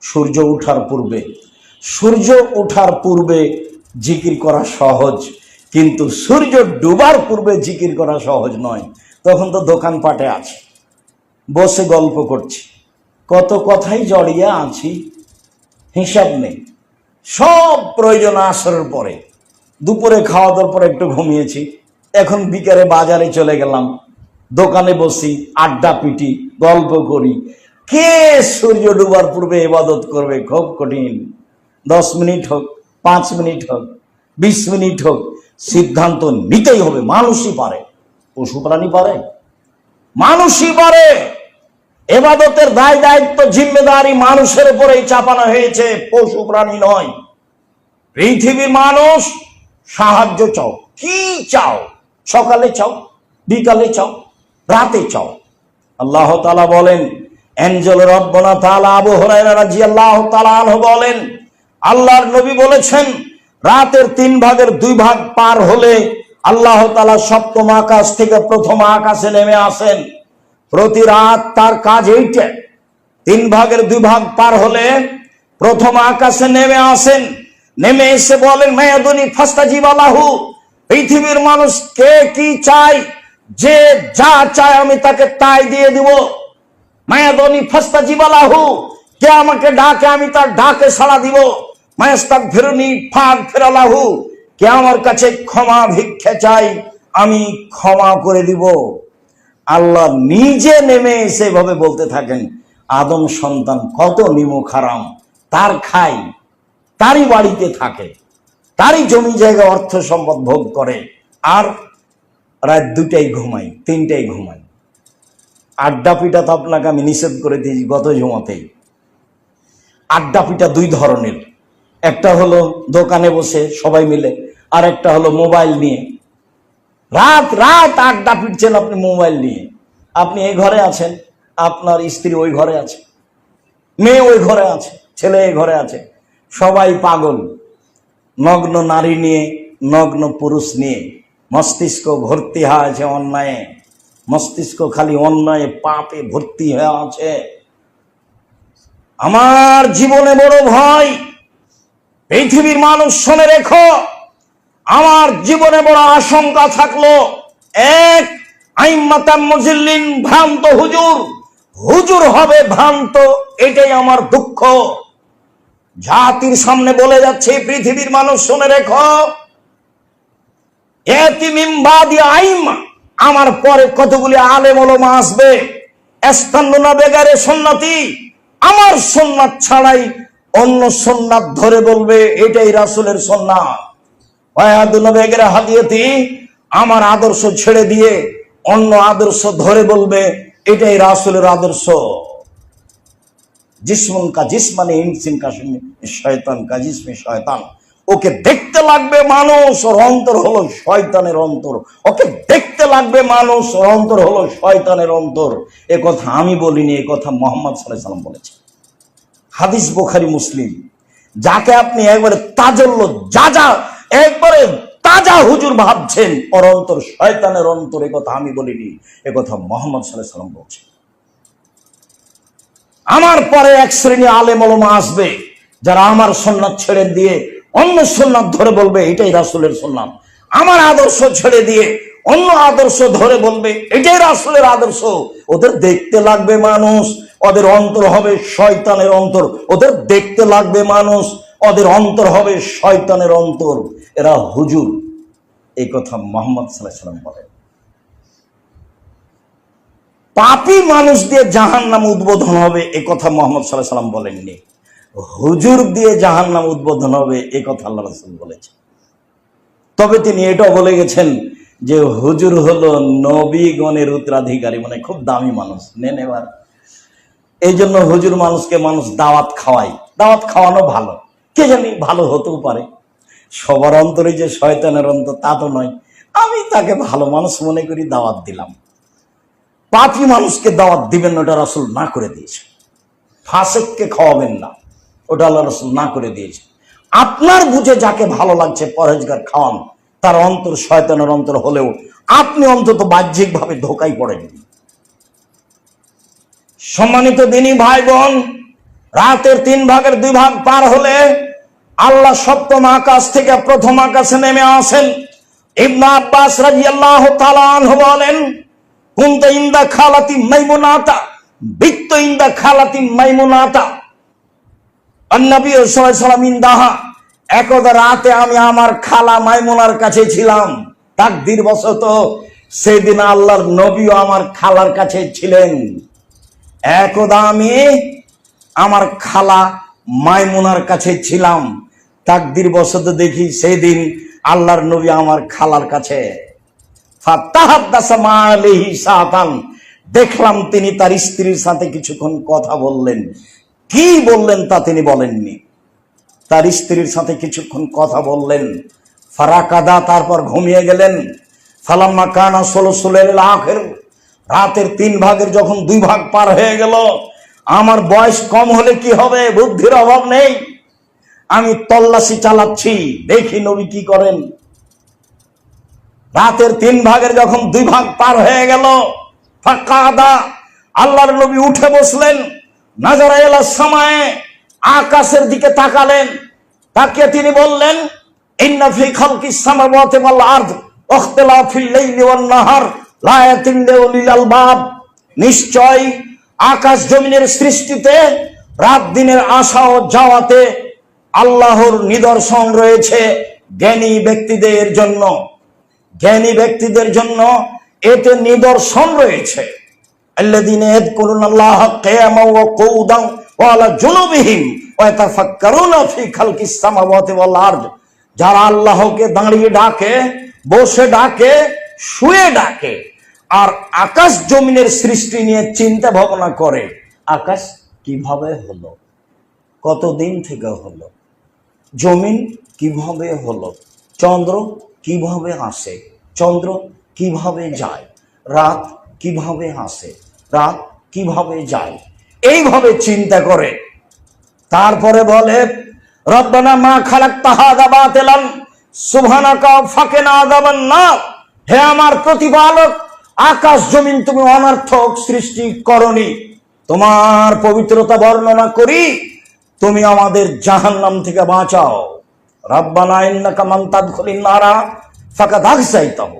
সূর্য ওঠার পূর্বে। সূর্য ওঠার পূর্বে জিকির করা সহজ, কিন্তু সূর্য ডুবার পূর্বে জিকির করা সহজ নয়। তখন তো দোকানপাটে আছে, বসে গল্প করছি, কত কথাই জড়িয়ে আছি, হিসাব নেই। সব প্রয়োজন আসরের পরে, দুপুরে খাওয়া দাওয়ার পরে একটু ঘুমিয়েছি, এখন বিকালে বাজারে চলে গেলাম, দোকানে বসি, আড্ডা পিটি, গল্প করি। কে সূর্য ডুবার পূর্বে ইবাদত করবে? খুব কঠিন। 10 মিনিট হোক, 5 মিনিট হোক, 20 মিনিট হোক, সিদ্ধান্ত নিতেই হবে। মানুষই পারে, পশু প্রাণী পারে? মানুষই পারে। ইবাদতের দায় দায়িত্ব জিম্মেদারি মানুষের উপরেই চাপানো হয়েছে, পশু প্রাণী নয়। পৃথিবীর মানুষ সাহায্য চাও, কি চাও? সকালে চাও, বিকালে চাও, রাতে চাও। আল্লাহ তাআলা বলেন, এনজেল রব্বানা তাআলা আবু হুরায়রা রাদিয়াল্লাহু তাআলা আনহু বলেন, আল্লাহর নবী বলেছেন, রাতের 3 ভাগের 2 ভাগ পার হলে আল্লাহ তাআলা সপ্তম আকাশ থেকে প্রথম আকাশে নেমে আসেন। প্রতি রাত তার কাজ এইটা, 3 ভাগের 2 ভাগ পার হলে প্রথম আকাশে নেমে আসেন। নেমে এসে বলেন, মায়াদুনি ফাস্তাজিব লাহু, পৃথিবীর মানুষ কে কি চায়, যে যা চায় আমি তাকে তাই দিয়ে দিব। মায়াদুনি ফাস্তাজিব লাহু, কে আমাকে ডাকে আমি তার ডাকে সাড়া দিব। মায়াস্তাগফিরুনি ফাগফির লাহু, কে আমার কাছে ক্ষমা ভিক্ষা চাই আমি ক্ষমা করে দিব। আল্লাহ নিজে নেমে এসে এভাবে বলতে থাকেন, আদম সন্তান কত নিমক হারাম, তার খাই, তারই বাড়িতে থাকে, তারই জমি জায়গা অর্থ সম্পদ ভোগ করে, আর রাত 2টায় ঘুমাই, 3টায় ঘুমাই। আড্ডা পিটা তো আপনাকে আমি নিষেধ করে দিয়েছি গত জুমাতেই। আড্ডা পিটা 2 ধরনের, একটা হলো দোকানে বসে সবাই মিলে, আর একটা হলো মোবাইল নিয়ে। রাত রাত আড্ডা পিটছেন আপনি মোবাইল নিয়ে। আপনি এই ঘরে আছেন, আপনার স্ত্রী ওই ঘরে আছে, মেয়ে ওই ঘরে আছে, ছেলে এই ঘরে আছে, সবাই পাগল। নগ্ন নারী নিয়ে, নগ্ন পুরুষ নিয়ে মস্তিষ্ক ভর্তি হয়ে আছে অন্যায়ে, মস্তিষ্ক খালি অন্যায় পাপে ভর্তি হয়ে আছে। আমার জীবনে বড় ভয়, পৃথিবীর মানুষ শুনে রেখো, আমার জীবনে বড় আশঙ্কা থাকলো, এক, আইম্মাতাম মুজিল্লিন, ভ্রান্ত হুজুর, হুজুর হবে ভ্রান্ত, এটাই আমার দুঃখ। জাতির সামনে বলে যাচ্ছে, পৃথিবীর মানুষ শুনে রেখো, ইয়াতি মিন বাদি আইম্মা, আমার পরে কতগুলি আলেম ওলামা আসবে, ইস্তান্নুনা বেগারে সুন্নতি, আমার সুন্নাত ছাড়াই অন্য সুন্নাত ধরে বলবে এটাই রাসূলের সুন্নাত। ওয়ায়াদুনা বেগারে হাদিয়াতি, আমার আদর্শ ছেড়ে দিয়ে অন্য আদর্শ ধরে বলবে এটাই রাসূলের আদর্শ। জিসমুন কা জিসমানি ইনসিন কা শয়তান কা জিসমে শয়তান। ওকে দেখতে লাগবে মানুষ, ওর অন্তর হলো শয়তানের অন্তর। ওকে দেখতে লাগবে মানুষ, ওর অন্তর হলো শয়তানের অন্তর। এ কথা আমি বলিনি, এ কথা মুহাম্মদ সাল্লাল্লাহু আলাইহি ওয়াসাল্লাম বলেছেন। হাদিস বুখারী মুসলিম। যাকে আপনি একবারে তাজল্য যা একবারে তাজা হুজুর ভাবছেন, ওর অন্তর শয়তানের অন্তর। এ কথা আমি বলিনি, এ কথা মুহাম্মদ সাল্লাল্লাহু আলাইহি ওয়াসাল্লাম বলছেন। আমার পরে এক শ্রেণী আলেম ওলামা আসবে যারা আমার সুন্নাত ছেড়ে দিয়ে অন্য সুন্নাত ধরে বলবে এটাই রাসূলের সুন্নাত। আমার আদর্শ ছেড়ে দিয়ে অন্য আদর্শ ধরে বলবে এটাই রাসূলের আদর্শ। ওদের দেখতে লাগবে মানুষ, ওদের অন্তর হবে শয়তানের অন্তর। ওদের দেখতে লাগবে মানুষ, ওদের অন্তর হবে শয়তানের অন্তর। এরা হুজুর। এই কথা মুহাম্মদ সাল্লাল্লাহু আলাইহি ওয়াসাল্লাম বলেন। পাপী মানুষ দিয়ে জাহান্নাম উদ্বোধন হবে, এ কথা মুহাম্মদ সাল্লাল্লাহু আলাইহি ওয়াসাল্লাম বলেননি। হুজুর দিয়ে জাহান্নাম উদ্বোধন হবে, এ কথা আল্লাহ রাসূল বলেছেন। তবে তিনি এটাও বলে গেছেন যে হুজুর হলো নবীগণের উত্তরাধিকারী, মানে খুব দামি মানুষ। নেন এবার। এই জন্য হুজুর মানুষকে মানুষ দাওয়াত খাওয়ায়। দাওয়াত খাওয়ানো ভালো, কে জানি ভালো হতেও পারে। সবার অন্তরে যে শয়তানের অন্তর তা তো নয়। আমি তাকে ভালো মানুষ মনে করি, দাওয়াত দিলাম। পাপী মানুষকে দাওয়াত দিবেন না, ওটা রাসূল না করে দিয়েছে। ফাসিককে খাওয়াবেন না, ওটা আল্লাহ রাসূল না করে দিয়েছে। আপনার বুঝে যাকে ভালো লাগছে পরহেজগার খাওয়ান, তার অন্তর শয়তানের অন্তর হলেও আপনি অন্তত বাহ্যিকভাবে ধোঁকায় পড়েননি। সম্মানিত দিনী ভাই বোন, রাতের 3 ভাগের 2 ভাগ পার হলে আল্লাহ সপ্তম আকাশ থেকে প্রথম আকাশে নেমে আসেন। ইবনে আব্বাস রাদিয়াল্লাহু তাআলা আনহু বলেন, কুনতু ইনদা খালাতি মাইমুনাতা বিত্তু ইনদা খালাতি মাইমুনাতা আন-নবী সাল্লাল্লাহু আলাইহি ওয়াসাল্লাম ইনদাহা। একদা রাতে আমি আমার খালা মাইমুনার কাছে ছিলাম। তাকদীর বশত সেদিন আল্লাহর নবীও আমার খালার কাছে ছিলেন। একদা আমি আমার খালা মাইমুনার কাছে ছিলাম। তাকদীর বশত দেখি সেদিন আল্লাহর নবী আমার খালার কাছে। ফাতাহাদ্দাসা মা আলাইহি সাতান, দেখলাম তিনি তার স্ত্রীর সাথে কিছুক্ষণ কথা বললেন। কি বললেন তা তিনি বলেননি। তার স্ত্রীর সাথে কিছুক্ষণ কথা বললেন। ফারাকাদা, তারপর ঘুমিয়ে গেলেন। ফালাম্মা কানা সুলসুলাইল আখির, রাতের 3 ভাগের যখন 2 ভাগ পার হয়ে গেল, আমার বয়স কম হলে কি হবে, বুদ্ধির অভাব নেই। আমি তল্লাশি চালাচ্ছি, দেখি নবী কি করেন। রাতের 3 ভাগের যখন 2 ভাগ পার হয়ে গেল, ফাকাদা, আল্লাহর নবী উঠে বসলেন। নাজারা ইলা সামায়ে, আকাশের দিকে তাকালেন। তাকিয়ে তিনি বললেন, ইন্না ফি খালকিস সামাওয়াতি ওয়াল আরদ ইখতিলাফিল লাইলি ওয়ান নাহার লা ইয়াতিন লিউলিল আলবাব, নিশ্চয় আকাশ জমিনের সৃষ্টিতে রাত দিনের আসা ও যাওয়াতে আল্লাহর নিদর্শন রয়েছে জ্ঞানী ব্যক্তিদের জন্য। জ্ঞানী ব্যক্তিদের জন্য এতে নিদর্শন রয়েছে। আল্লাযীনা ইয়াযকুরুনাল্লাহা কিয়ামান ওয়া কুউদান ওয়া আলা জুনুবিহিম ওয়া ইয়াতাফাক্কারুনা ফি খালকিস সামাওয়াতি ওয়াল আরদ, যারা আল্লাহকে দাঁড়িয়ে ডাকে, বসে ডাকে, শুয়ে ডাকে, আর আকাশ জমিনের সৃষ্টি নিয়ে চিন্তা ভাবনা করে। আকাশ কিভাবে হলো, কতদিন থেকে হলো, জমিন কিভাবে হলো, চন্দ্র কিভাবে আসে, চন্দ্র কিভাবে যায়, রাত কিভাবে আসে, রাত কিভাবে যায়, এইভাবে চিন্তা করে। তারপরে বলে, রব্বানা মা খালাকতা হাযা বাতিলান সুবহানাকা ফাকিনা আযাবান নার, হে আমার প্রতিপালক, আকাশ জমিন তুমি অনর্থক সৃষ্টি করনি। তোমার পবিত্রতা বর্ণনা করি, তুমি আমাদের জাহান্নাম থেকে বাঁচাও। রব্বানা ইন্নাকা মান তাদখুলিন নারা ফাকাদ আখযাইতাহু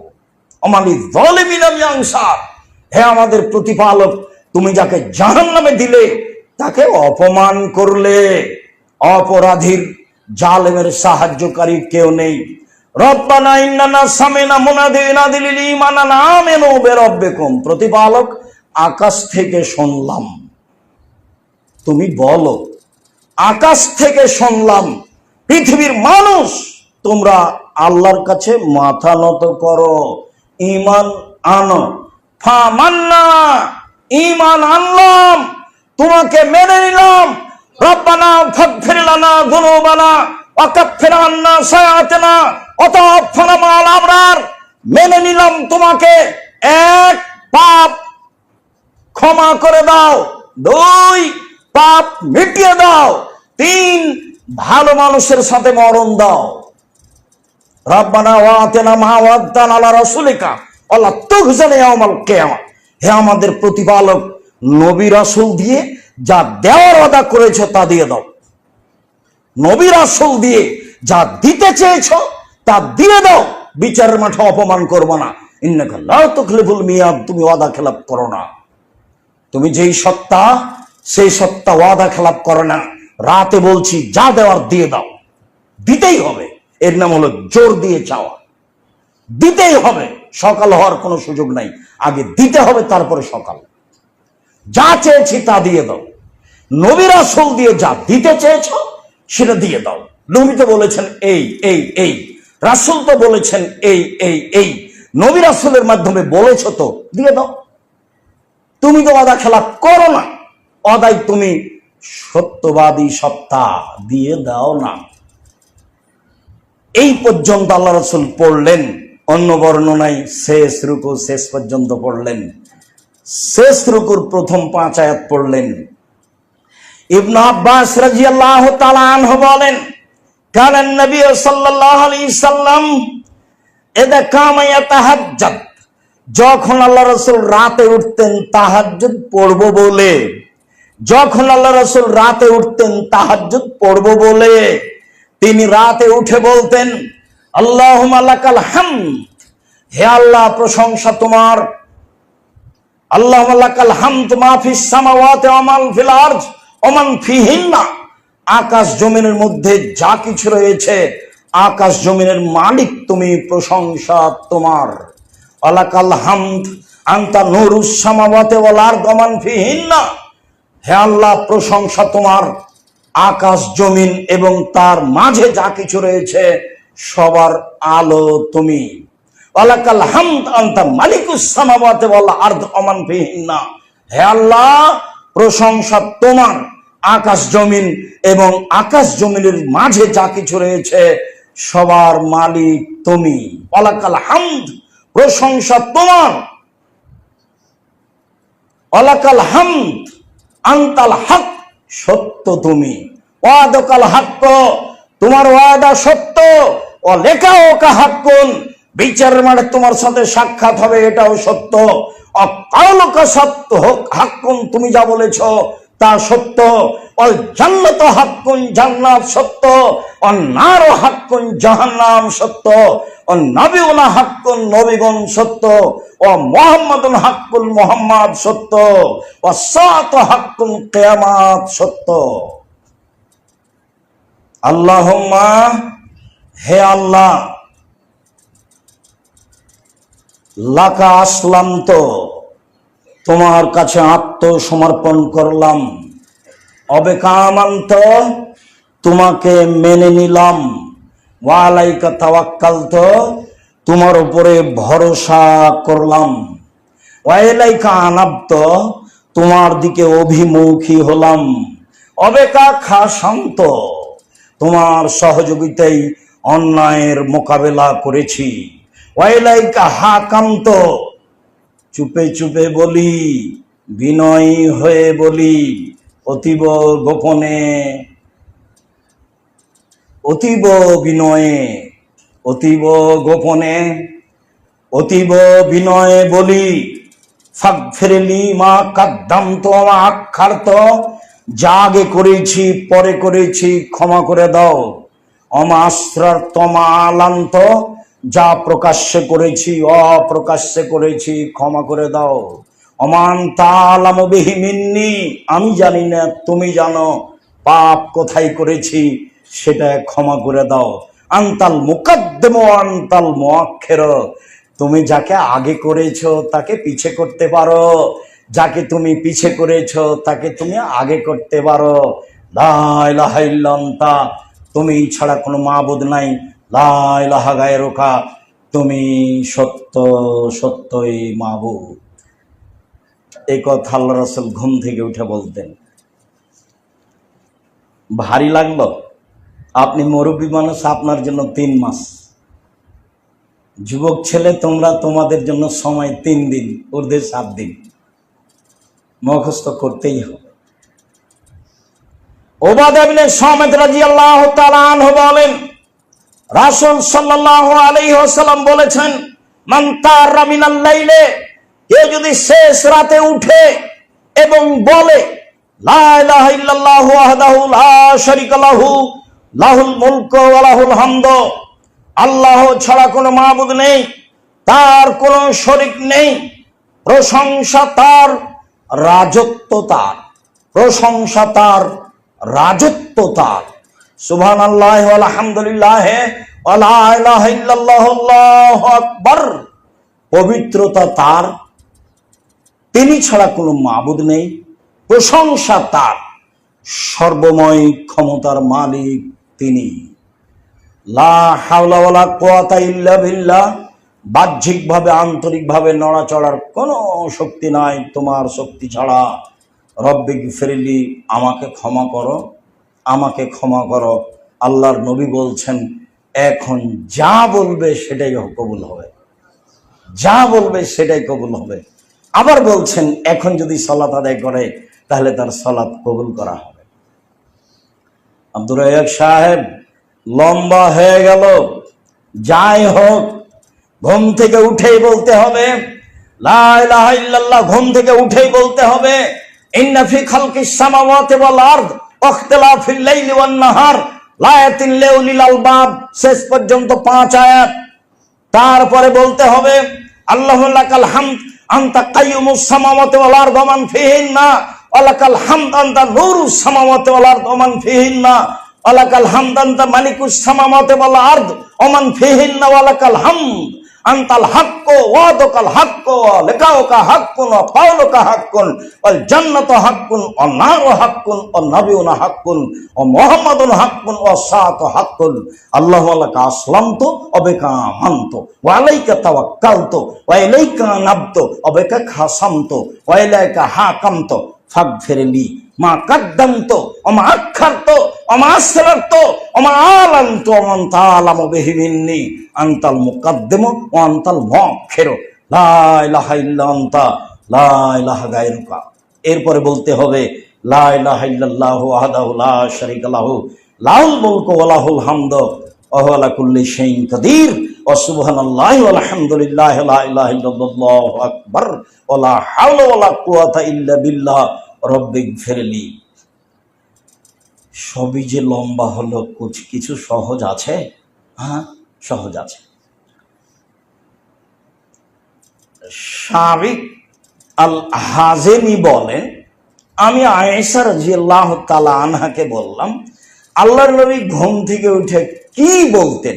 ওয়া মা লিয-যালিমিনা মিন আনসার, হে আমাদের প্রতিপালক, তুমি যাকে জাহান্নামে দিলে তাকে অপমান করলে। অপরাধীর, জালেমের সাহায্যকারী কেউ নেই। রব্বানা ইন্নানা সামিনা মুনাদিন ইউনাদি লিল ঈমান আন আমিনু বিরাব্বিকুম, প্রতিপালক, আকাশ থেকে শুনলাম, তুমি বলো, আকাশ থেকে শুনলাম, পৃথিবীর মানুষ তোমরা আল্লাহর কাছে মাথা নত করো, ঈমান আনো। ফামান্না, ঈমান আনলাম, তোমাকে মেনে নিলাম। রব্বানা ফাগফির লানা যুনুবানা ওয়া কাফির আন্না সাইয়্যাতিনা ওয়া তাওয়াফানা মা'আল আবরার। মেনে নিলাম তোমাকে, এক, পাপ ক্ষমা করে দাও, দুই, পাপ মিটিয়ে দাও, তিন, ভালো মানুষের সাথে মরণ দাও। রব্বানা ওয়া আতিনা মা ওয়া'আদতানা আলা রাসূলিকা ওয়া লা তুখজিনা ইয়াওমাল কিয়ামা। হে আমাদের প্রতিপালক, নবী রাসূল দিয়ে যা দেওয়ার ওয়াদা করেছো তা দিয়ে দাও। নবী রাসূল দিয়ে যা দিতে চেয়েছো তা দিয়ে দাও। বিচারের মাঠে অপমান করবো না। ইন্নাকা লা তুখলিফুল মিয়াদ, তুমি ওয়াদা খেলাপ করো না। তুমি যেই সত্তা, সেই সত্তা ওয়াদা খেলাপ করে না। রাতে বলছি যা দেওয়ার দিয়ে দাও, দিতেই হবে। এর নাম হলো জোর দিয়ে চাওয়া, দিতেই হবে। সকাল হওয়ার কোনো সুযোগ নাই, আগে দিতে হবে, তারপরে সকাল। যা চেয়েছি তা দিয়ে দাও। নবী রাসূল দিয়ে যা দিতে চেয়েছো সেটা দিয়ে দাও। নবী তো বলেছেন এই এই এই, রাসূল তো বলেছেন এই এই এই। নবী রাসূলের মাধ্যমে বলেছো তো দিয়ে দাও। তুমি তো ওয়াদা খেলাপ করো না, ওয়াদাই তুমি সত্যবাদী সত্তা, দিয়ে দাও না। এই পর্যন্ত আল্লাহ রাসূল পড়লেন। অন্য বর্ণনায় শেষ রুকু শেষ পর্যন্ত পড়লেন। শেষ রুকুর প্রথম 5 আয়াত পড়লেন। ইবনে আব্বাস রাদিয়াল্লাহু তাআলা আনহু বলেন, কানান নবী সাল্লাল্লাহু আলাইহি সাল্লাম ইযা কামা ইয়াতাহাজ্জাদ, যখন আল্লাহ রাসূল রাতে উঠতেন তাহাজ্জুদ পড়ব বলে, যখন আল্লাহ রাসূল রাতে উঠতেন তাহাজ্জুদ পড়ব বলে, তিনি রাতে উঠে বলতেন, আল্লাহুম্মা লাকাল হামদ, হে আল্লাহ প্রশংসা তোমার। আল্লাহুম্মা লাকাল হামদ মা ফিস সামাওয়াতি ওয়া মা ফিল আরদ ওয়া মান ফিহিন্না, আকাশ জমিনের মধ্যে যা কিছু রয়েছে, আকাশ জমিনের মালিক তুমি, প্রশংসা তোমার। ওয়ালাকাল হামদ আনতা নূরুস সামাওয়াতি ওয়াল আরদ ওয়া মান ফিহিন্না, হে আল্লাহ প্রশংসা তোমার, আকাশ জমিন এবং তার মাঝে যা কিছু রয়েছে সবার আলো তুমি। ওয়ালাকাল হামদ আনতা মালিকুস সামাওয়াতি ওয়াল আরদ ওয়া মান ফিহিন্না, হে আল্লাহ প্রশংসা তোমার, আকাশ জমিন এবং আকাশ জমিনের মাঝে যা কিছু রয়েছে সবার মালিক তুমি। ওয়ালাকাল হামদ, প্রশংসা তোমার। ওয়ালাকাল হামদ আনতাল হক, সত্য তুমি। ওয়াদাকাল হক, তোমার ওয়াদা সত্য। ও লেখাওকা হাক্কুন, বিচারের মাঠে তোমার সাথে সাক্ষাৎ হবে, এটাও সত্য। ও কাউলুকা সত্য হাক্কুন, তুমি যা বলেছো তা সত্য। অল জান্নাত হাক্কুন, জান্নাত সত্য। অন নার হাক্কুন, জাহান্নাম সত্য। অন নবিউনা হাক্কুন, নবীগণ সত্য। ও মুহাম্মাদুন হাক্কুন, মুহাম্মদ সত্য। ও সাআত হাক্কুন, কিয়ামত সত্য। আল্লাহুম্মা, হে আল্লাহ, লাকা আসলামত, তোমার কাছে আত্মসমর্পণ করলাম। অবেকামান্ত, তোমাকে মেনে নিলাম। ওয়ালাইকা তাওয়াক্কালত, তোমার উপরে ভরসা করলাম। ওয়াইলাইকা আনাবত, তোমার দিকে অভিমুখী হলাম। অবেকা খাশান্ত, তোমার সহযোগিতায় অন্যায়ের মোকাবেলা করেছি। ওয়াইলাইকা হাকান্ত, চুপে চুপে বলি, বিনয়ী হয়ে বলি, অতীব গোপনে, অতীব বিনয়ে, অতীব গোপনে, অতীব বিনয়ে বলি। ফাগফিরলি মা কাদ্দামতু ওয়া আখারত, যা আগে করেছি পরে করেছি ক্ষমা করে দাও। ওমা আসরারত মা আলান্ত, যা প্রকাশ্যে করেছি অপ্রকাশ্যে করেছি ক্ষমা করে দাও। ওমান তাআলামু বিহি মিন্নি, আমি জানি না তুমি জানো, পাপ কোথায় করেছি সেটা ক্ষমা করে দাও। আনতাল মুকাদ্দিম ওয়া আনতাল মুআক্খির, তুমি যাকে আগে করেছো তাকে পিছে করতে পারো, যাকে তুমি পিছে করেছো তাকে তুমি আগে করতে পারো। লা ইলাহা ইল্লা আনতা, তুমি ছাড়া কোনো মাবুদ নাই। লা ইলাহা গায়রুকা, তুমি সত্য সত্যই মাবুদ। এই কথা আল্লাহ রাসূল ঘুম থেকে উঠে বলতেন। ভারী লাগলো? আপনি মুরব্বী মানুষ, আপনার জন্য 3 মাস। যুবক ছেলে তোমরা, তোমাদের জন্য সময় 3 দিন, ওদের 7 দিন। মুখস্থ করতেই হবে। উবাদা ইবনে সামিত রাদিয়াল্লাহু তাআলা আনহু বলেন, রাসূল সাল্লাল্লাহু আলাইহি ওয়াসাল্লাম বলেছেন, মান তারা মিনাল লাইলে, কেউ যদি শেষ রাতে উঠে এবং বলে লা ইলাহা ইল্লাল্লাহু ওয়াহদাহু লা শারীকা লাহু লাহুল মুলকু ওয়া লাহুল হামদু, আল্লাহ ছাড়া কোনো মাবুদ নেই, তার কোনো শরীক নেই, প্রশংসা তার, রাজত্ব তার, প্রশংসা তার, রাজত্ব তার। সুবহানাল্লাহি ওয়া আলহামদুলিল্লাহি ওয়া লা ইলাহা ইল্লাল্লাহু আল্লাহু আকবার, পবিত্রতা তার, তিনি ছাড়া কোনো মাবুদ নেই, প্রশংসা তার, সর্বময় ক্ষমতার মালিক তিনি। লা হাওলা ওয়ালা কুওয়াতা ইল্লা বিল্লাহ, বাহ্যিকভাবে আন্তরিকভাবে নড়াচড়ার কোনো শক্তি নাই তোমার শক্তি ছাড়া। রব্বিক ফিরলি, আমাকে ক্ষমা করো, আমাকে ক্ষমা করো। আল্লাহর নবী বলছেন, এখন যা বলবে সেটাই কবুল হবে, যা বলবে সেটাই কবুল হবে। আবার বলছেন, এখন যদি সালাত আদায় করে তাহলে তার সালাত কবুল করা হবে। আব্দুর রাজ্জাক সাহেব, লম্বা হয়ে গেল, যাই হোক, ঘুম থেকে উঠেই বলতে হবে লা ইলাহা ইল্লাল্লাহ, ঘুম থেকে উঠেই বলতে হবে ইন্না ফি খালকিস সামাওয়াতি ওয়াল আরদ ওয়াখতিলাফিল লাইলি ওয়ান নাহার লায়াতিন লিউলিল আলবাব, শেষ পর্যন্ত 5 আয়াত। তারপরে বলতে হবে আল্লাহু লাকাল হামদ আনতা কাইয়ুমুস সামাওয়াতি ওয়াল আরদ ওয়া মান ফিহিন্না ওয়া লাকাল হামদ আনতা নূরুস সামাওয়াতি ওয়াল আরদ ওয়া মান ফিহিন্না ওয়া লাকাল হামদ আনতা মালিকুস সামাওয়াতি ওয়াল আরদ ওয়া মান ফিহিন্না ওয়া লাকাল হামদ আনতাল হাক্কু ওয়াদাকাল হাক্কু ওয়া লিকাউকা হাক্কুন ওয়া কাউলুকা হাক্কুন ওয়াল জান্নাতু হাক্কুন ওয়ান নারু হাক্কুন ওয়ান নাবিয়ুনা হাক্কুন ওয়া মুহাম্মাদুন হাক্কুন ওয়া সাআতু হাক্কুন। আল্লাহু লাকা আসলামতু ওয়া বিকা আমানতু ওয়া আলাইকা তাওয়াক্কালতু ওয়া ইলাইকা নাবতু ওয়া বিকা খাসামতু ওয়া ইলাইকা হাকামতু ফাগফিরলি মা কাদ্দামতু ওয়া মা আখারতু ওয়া মা আসরারতু ওয়া মা আলানতু ওয়া মান তাআলামু বিহি মিন্নি আনতাল মুকাদ্দিমু ওয়া আনতাল মুআখিরু লা ইলাহা ইল্লা আনতা লা ইলাহা গায়রুকা। এরপরে বলতে হবে লা ইলাহা ইল্লাল্লাহু ওয়াহদাহু লা শারীকা লাহু লাহুল মুলকু ওয়া লাহুল হামদু ওয়া হুয়া আলা কুল্লি শাইইন কাদির ওয়া সুবহানাল্লাহি ওয়া আলহামদুলিল্লাহি লা ইলাহা ইল্লাল্লাহু আকবার ওয়া লা হাওলা ওয়া লা কুওয়াতা ইল্লা বিল্লাহ রব্বিক ফিরলি। সবই যে লম্বা হলো, কিছু সহজ আছে? হ্যাঁ, সহজ আছে। শারিক আল হাজেমি বলেন, আমি আয়েশা রাদিয়াল্লাহু তাআলা আনহাকে বললাম, আল্লাহর নবী ঘুম থেকে উঠে কি বলতেন?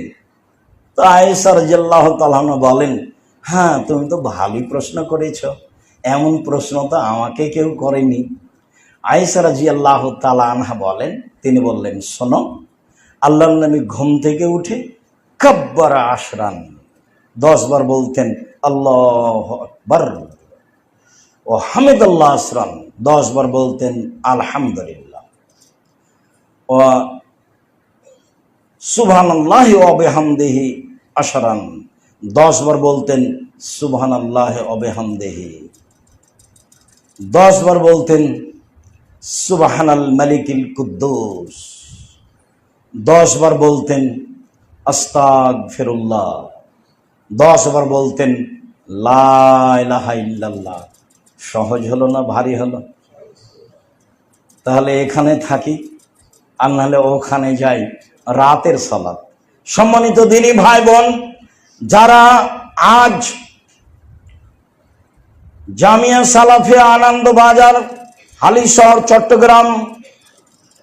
তো আয়েশা রাদিয়াল্লাহু তাআলা আনহা বলেন, হ্যাঁ, তুমি তো ভালোই প্রশ্ন করেছো, এমন প্রশ্ন তো আমাকে কেউ করেনি। আয়েশা রাদিয়াল্লাহু তাআলা আনহা বলেন, তিনি বললেন, শোনো, আল্লাহর নবী ঘুম থেকে উঠে কাব্বারা আশরান, 10 বার বলতেন আল্লাহু আকবার, ও হামিদাল্লাহ আশরান, 10 বার বলতেন আলহামদুলিল্লাহ, ও সুবহানাল্লাহি ওয়া বিহামদিহি আশরান, 10 বার বলতেন সুবহানাল্লাহি ওয়া বিহামদিহি, 10 বার বলতেন সুবহানাল মালিকিল কুদ্দুস, 10 বার বলতেন আস্তাগফিরুল্লাহ, 10 বার বলতেন লা ইলাহা ইল্লাল্লাহ। সহজ হলো না ভারী হলো? তাহলে এখানে থাকি আর নাহলে ওখানে যাই, রাতের সালাত। সম্মানিত দিনী ভাই বোন, যারা আজ জামিয়া সালাফিয়া আনন্দবাজার হালিশহর চট্টগ্রাম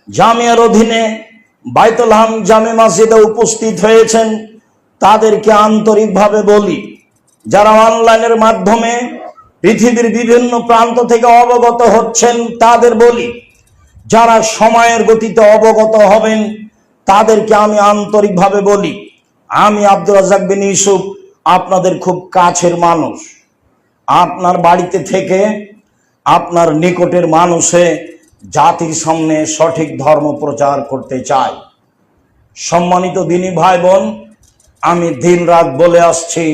জামিয়ার অধীনে বাইতুল হাম জামে মসজিদে উপস্থিত হয়েছেন, তাদেরকে আন্তরিকভাবে বলি, যারা অনলাইনের মাধ্যমে পৃথিবীর বিভিন্ন প্রান্ত থেকে অবগত হচ্ছেন তাদের বলি, যারা সময়ের গতিতে অবগত হবেন তাদেরকে আমি আন্তরিকভাবে বলি, আমি আব্দুর রাজ্জাক বিন ইউসুফ আপনাদের খুব কাছের মানুষ। আপনার বাড়িতে থেকে আপনার নিকটের মানুষে জাতির সামনে সঠিক ধর্ম প্রচার করতে চায়। সম্মানিত দিনী ভাই বোন, আমি দিন রাত বলে আসছি,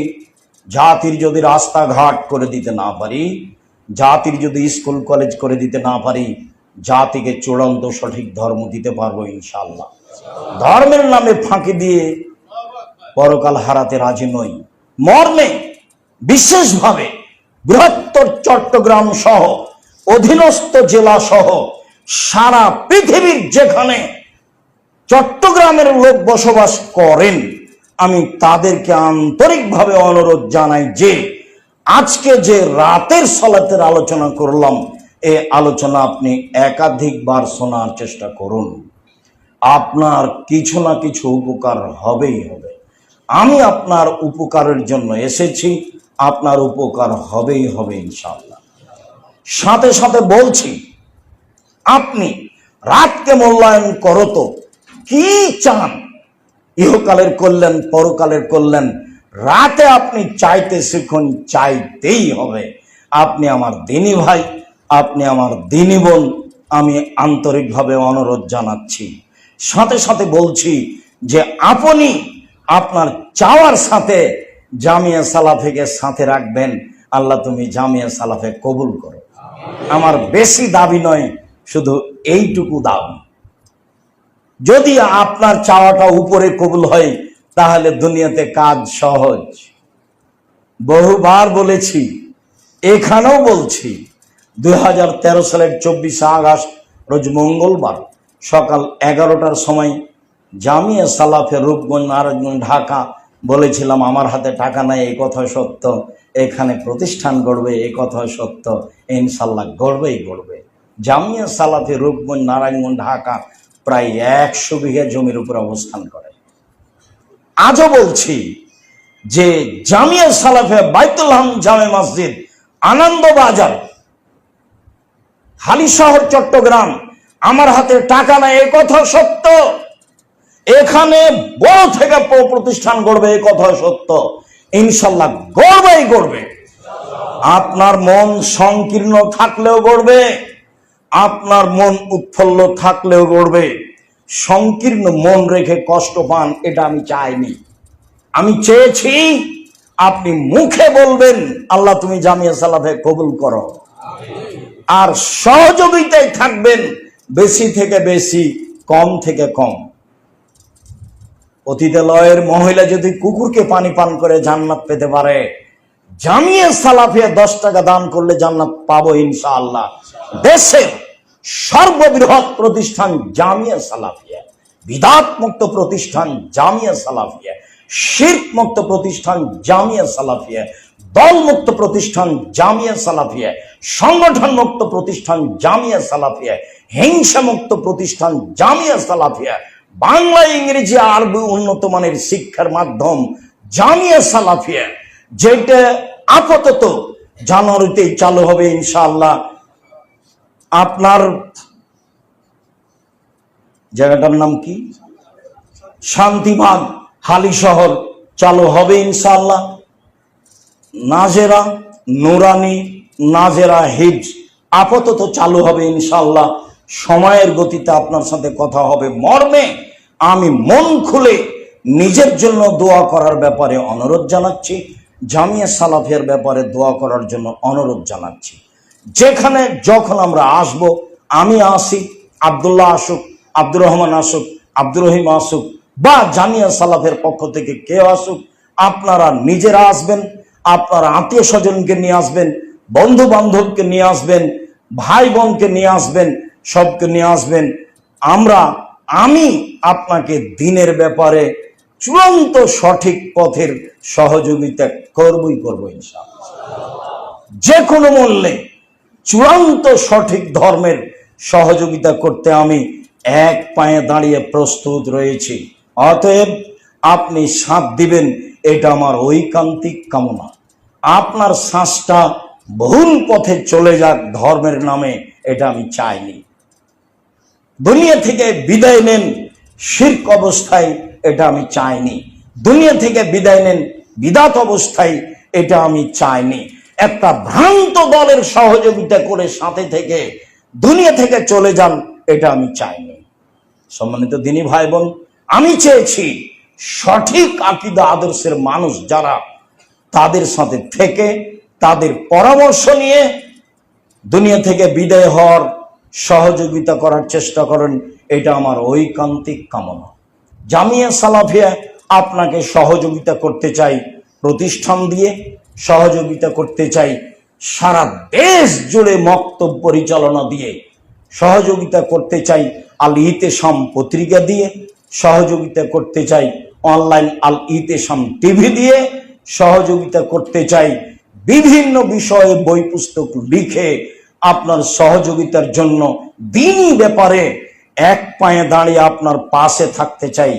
জাতির যদি রাস্তাঘাট করে দিতে না পারি, জাতির যদি স্কুল কলেজ করে দিতে না পারি, জাতিকে চূড়ান্ত সঠিক ধর্ম দিতে পারবো ইনশাআল্লাহ। ধর্মের নামে ফাঁকি দিয়ে পরকাল হারাতে রাজি নই। মর্মে বিশেষভাবে বৃহত্তর চট্টগ্রাম সহ অধীনস্থ জেলা সহ সারা পৃথিবীর যেখানে চট্টগ্রামের লোক বসবাস করেন, আমি তাদেরকে আন্তরিকভাবে অনুরোধ জানাই যে আজকে যে রাতের সালাতের আলোচনা করলাম, এই আলোচনা আপনি একাধিকবার শোনার চেষ্টা করুন। আপনার কিছু না কিছু উপকার হবেই হবে। আমি আপনার উপকারের জন্য এসেছি, আপনার উপকার হবেই হবে ইনশাআল্লাহ। সাথে সাথে বলছি, আপনি রাতকে মূল্যায়ন করো তো, কি চান? ইহকালের কল্যাণ, পরকালের কল্যাণ। রাতে আপনি চাইতে শিখুন, চাইতেই হবে। আপনি আমার দিনী ভাই, আপনি আমার দিনী বোন, আমি আন্তরিকভাবে অনুরোধ জানাচ্ছি। সাথে সাথে বলছি যে আপনি আপনার চাওয়ার সাথে জামিয়া সালাফিকে সাথে রাখবেন। আল্লাহ তুমি জামিয়া সালাফে কবুল করো। আমার বেশি দাবি নয়, শুধু এইটুকু দাবি। যদি আপনার চাওয়াটা উপরে কবুল হয়, তাহলে দুনিয়াতে কাজ সহজ। বহুবার বলেছি, এখানেও বলছি, 2013 সালের 24 আগস্ট রোজ মঙ্গলবার সকাল 11টার সময় জামিয়া সালাফে রূপগঞ্জ নারায়ণগঞ্জ ঢাকা বলেছিলাম, আমার হাতে টাকা নাই, এই কথা সত্য। এখানে প্রতিষ্ঠান গড়বে, এই কথা সত্য। ইনশাল্লাহ গড়বেই গড়বে। জামিয়া সালাফে রূপগঞ্জ নারায়ণগঞ্জ ঢাকা প্রায় 100 বিঘা জমির উপর অবস্থান করে। আজও বলছি যে জামিয়া সালাফে বাইতুল হাম জামে মসজিদ, আনন্দবাজার, হালিশহর, চট্টগ্রাম। আমার হাতে টাকা নাই, এই কথা সত্য। এখানে বড় থেকে প্রতিষ্ঠান গড়বে, এই কথা সত্য। ইনশাল্লাহ গড়বেই গড়বে। আপনার মন সংকীর্ণ থাকলেও গড়বে, আপনার মন উৎফুল্ল থাকলেও গড়বে। সংকীর্ণ মন রেখে কষ্ট পান, এটা আমি চাইনি। আমি চেয়েছি আপনি মুখে বলবেন, আল্লাহ তুমি জামিয়া সালাফে কবুল করো, আর সহযোগিতায় থাকবেন, বেশি থেকে বেশি, কম থেকে কম। অতিথিলয়ের মহিলা যদি কুকুরকে পানি পান করে জান্নাত পেতে পারে, জামিয়া সালাফিয়া 10 টাকা দান করলে জান্নাত পাবো ইনশাআল্লাহ। দেশের সর্ববৃহৎ প্রতিষ্ঠান জামিয়া সালাফিয়া, বিদাত মুক্ত প্রতিষ্ঠান জামিয়া সালাফিয়া, শিরক মুক্ত প্রতিষ্ঠান জামিয়া সালাফিয়া, দল মুক্ত প্রতিষ্ঠান জামিয়া সালাফিয়া, সংগঠন মুক্ত প্রতিষ্ঠান জামিয়া সালাফিয়া, হিংসা মুক্ত প্রতিষ্ঠান জামিয়া সালাফিয়া, বাংলা, ইংরেজি, আরবি উন্নত মানের শিক্ষার মাধ্যম জামিয়া সালাফিয়া, যেটা আপাতত জানুয়ারিতেই চালু হবে ইনশাআল্লাহ। আপনার জায়গাটার নাম কি? শান্তিবাগ, হালিশহর চালু হবে ইনশাআল্লাহ। নাজেরা নুরানি, নাজেরা হিজ আপাতত চালু হবে ইনশাআল্লাহ। সময়ের গতিতে আপনার সাথে কথা হবে। মর্মে আমি মন খুলে নিজের জন্য দোয়া করার ব্যাপারে অনুরোধ জানাচ্ছি, জামিয়া সালাফিয়ার ব্যাপারে দোয়া করার জন্য অনুরোধ জানাচ্ছি। যেখানে যখন আমরা আসব, আমি আসি, আব্দুল্লাহ আসুক, আব্দুর রহমান আসুক, আব্দুর রহিম আসুক, বা জামিয়া সালাফের পক্ষ থেকে কেউ আসুক, আপনারা নিজেরা আসবেন, আপনার আত্মীয় স্বজনকে নিয়ে আসবেন, বন্ধু বান্ধবকে নিয়ে আসবেন, ভাই বোনকে নিয়ে আসবেন, সবকে নিয়ে আসবেন। আমি আপনাকে দিনের ব্যাপারে চূড়ান্ত সঠিক পথের সহযোগিতা করবই করবো ইনশাআল্লাহ। যে কোনো মূল্যে চূড়ান্ত সঠিক ধর্মের সহযোগিতা করতে আমি এক পায়ে দাঁড়িয়ে প্রস্তুত রয়েছি। অতএব আপনি সাথ দিবেন, এটা আমার ঐকান্তিক কামনা। আপনার শ্বাসটা ভুল পথে চলে যাক ধর্মের নামে, এটা আমি চাইনি। দুনিয়া থেকে বিদায় নেন শিরক অবস্থায়, এটা আমি চাইনি। দুনিয়া থেকে বিদায় নেন বিদাত অবস্থায়, এটা আমি চাইনি। একটা ভ্রান্ত দলের সহযোগিতা করে সাথে থেকে দুনিয়া থেকে চলে যান, এটা আমি চাইনি। সম্মানিত দিনী ভাই বোন, আমি চেয়েছি সঠিক আকীদা আদর্শের মানুষ যারা, তাদের সাথে থেকে তাদের পরামর্শ নিয়ে দুনিয়া থেকে বিদায় হওয়ার সহযোগিতা করার চেষ্টা করেন, এটা আমার ঐকান্তিক কামনা। জামিয়া সালাফিয়া আপনাকে সহযোগিতা করতে চাই প্রতিষ্ঠান দিয়ে, সহযোগিতা করতে চাই সারা দেশ জুড়ে মক্তব পরিচালনা দিয়ে, সহযোগিতা করতে চাই আল ইতেসাম পত্রিকা দিয়ে, সহযোগিতা করতে চাই অনলাইন আল ইতেসাম টিভি দিয়ে, সহযোগিতা করতে চাই বিভিন্ন বিষয়ে বই পুস্তক লিখে আপনার সহযোগিতার জন্য দিনই ব্যাপারে এক পায়ে দাঁড়িয়ে আপনার পাশে থাকতে চাই।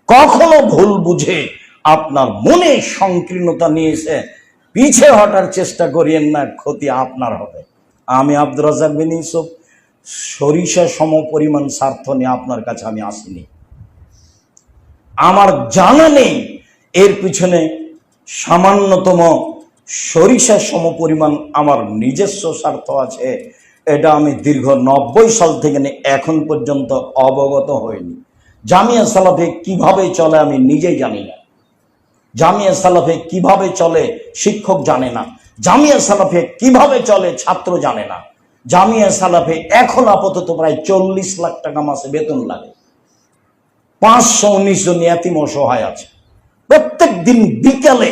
কখনো ভুল বুঝে আপনার মনে সংকীর্ণতা নিয়ে এসে পিছে হটার চেষ্টা করিয়েন না, ক্ষতি আপনার হবে। আমি আব্দুর রাজ্জাক বিন ইউসুফ সরিষা সম পরিমাণ স্বার্থ নিয়ে আপনার কাছে আমি আসিনি। আমার জানা নেই এর পিছনে সামান্যতম সরিষা সম পরিমাণ আমার নিজস্ব স্বার্থ আছে। এটা আমি দীর্ঘ 90 সাল থেকে এখন পর্যন্ত অবগত হইনি। জামিয়া সালাফে কিভাবে চলে আমি নিজেই জানি না। জামিয়া সালাফে কিভাবে চলে শিক্ষক জানে না। জামিয়া সালাফে কিভাবে চলে ছাত্র জানে না। জামিয়া সালাফে এখন আপাতত প্রায় 40 লাখ টাকা মাসে বেতন লাগে। 519 জন ইয়াতীম অসহায় আছে। প্রত্যেক দিন বিকালে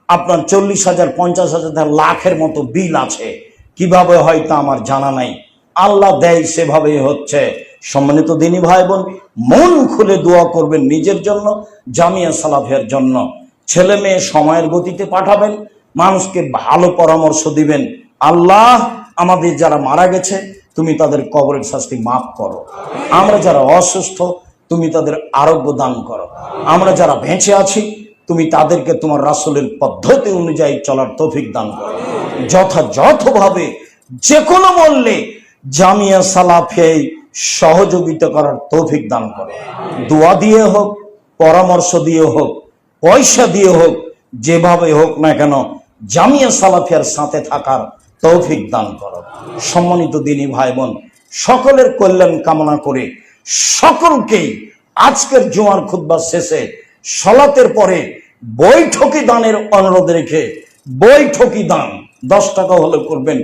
আপনার 40,000, 50,000, লাখের মতো বিল আছে। কিভাবে হয় তা আমার জানা নাই। আল্লাহ দেয় সেভাবেই হচ্ছে। সম্মানিত দিনী ভাই বোন, মন খুলে দোয়া করবেন নিজের জন্য, জামিয়া সালাফের জন্য। ছেলে মেয়ে সময়ের গতিতে পাঠাবেন, মানুষকে ভালো পরামর্শ দিবেন। আল্লাহ আমাদের যারা মারা গেছে তুমি তাদের কবরের শাস্তি মাফ করো। আমরা যারা অসুস্থ তুমি তাদের আরোগ্য দান করো। আমরা যারা বেঁচে আছি তুমি তাদেরকে তোমার রাসূলের পদ্ধতি অনুযায়ী চলার তৌফিক দান করো। যথাযথভাবে যে কোনো মূল্যে জামিয়া সালাফে সহযোগিতা করার তৌফিক দান করো। দোয়া দিয়ে হোক, পরামর্শ দিয়ে হোক, পয়সা দিয়ে হোক, যেভাবে হোক না কেন জামিয়া সালাফিয়ার সাথে থাকার তৌফিক দান করো। সম্মানিত দিনী ভাই বোন, সকলের কল্যাণ কামনা করে সকলকেই আজকের জুমার খুতবা শেষে সালাতের পরে বৈঠকি দানের অনুরোধ রেখে, বৈঠকি দান 10 টাকা হলে করবেন,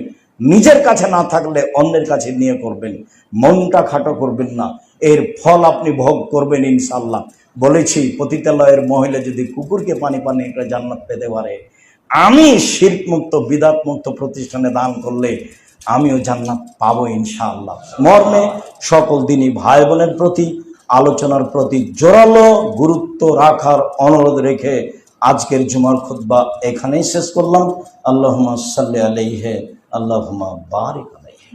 নিজের কাছে না থাকলে অন্যের কাছে নিয়ে করবেন। মনটা খাটো করবেন না, এর ফল আপনি ভোগ করবেন ইনশাআল্লাহ। বলেছি পতিতালয়ের মহিলা যদি কুকুরকে পানি পানি একটা জান্নাত পেতে পারে, আমি শিরক মুক্ত বিদআত মুক্ত প্রতিষ্ঠানে দান করলে আমিও জান্নাত পাবো ইনশাআল্লাহ। মর্মে সকল দিনী ভাই বোনের প্রতি আলোচনার প্রতি জোরালো গুরুত্ব রাখার অনুরোধ রেখে আজকের জুমার খুতবা এখানেই শেষ করলাম। আল্লাহুম্মা সাল্লি আলাইহি, আল্লাহুম্মা বারিক আলাইহি।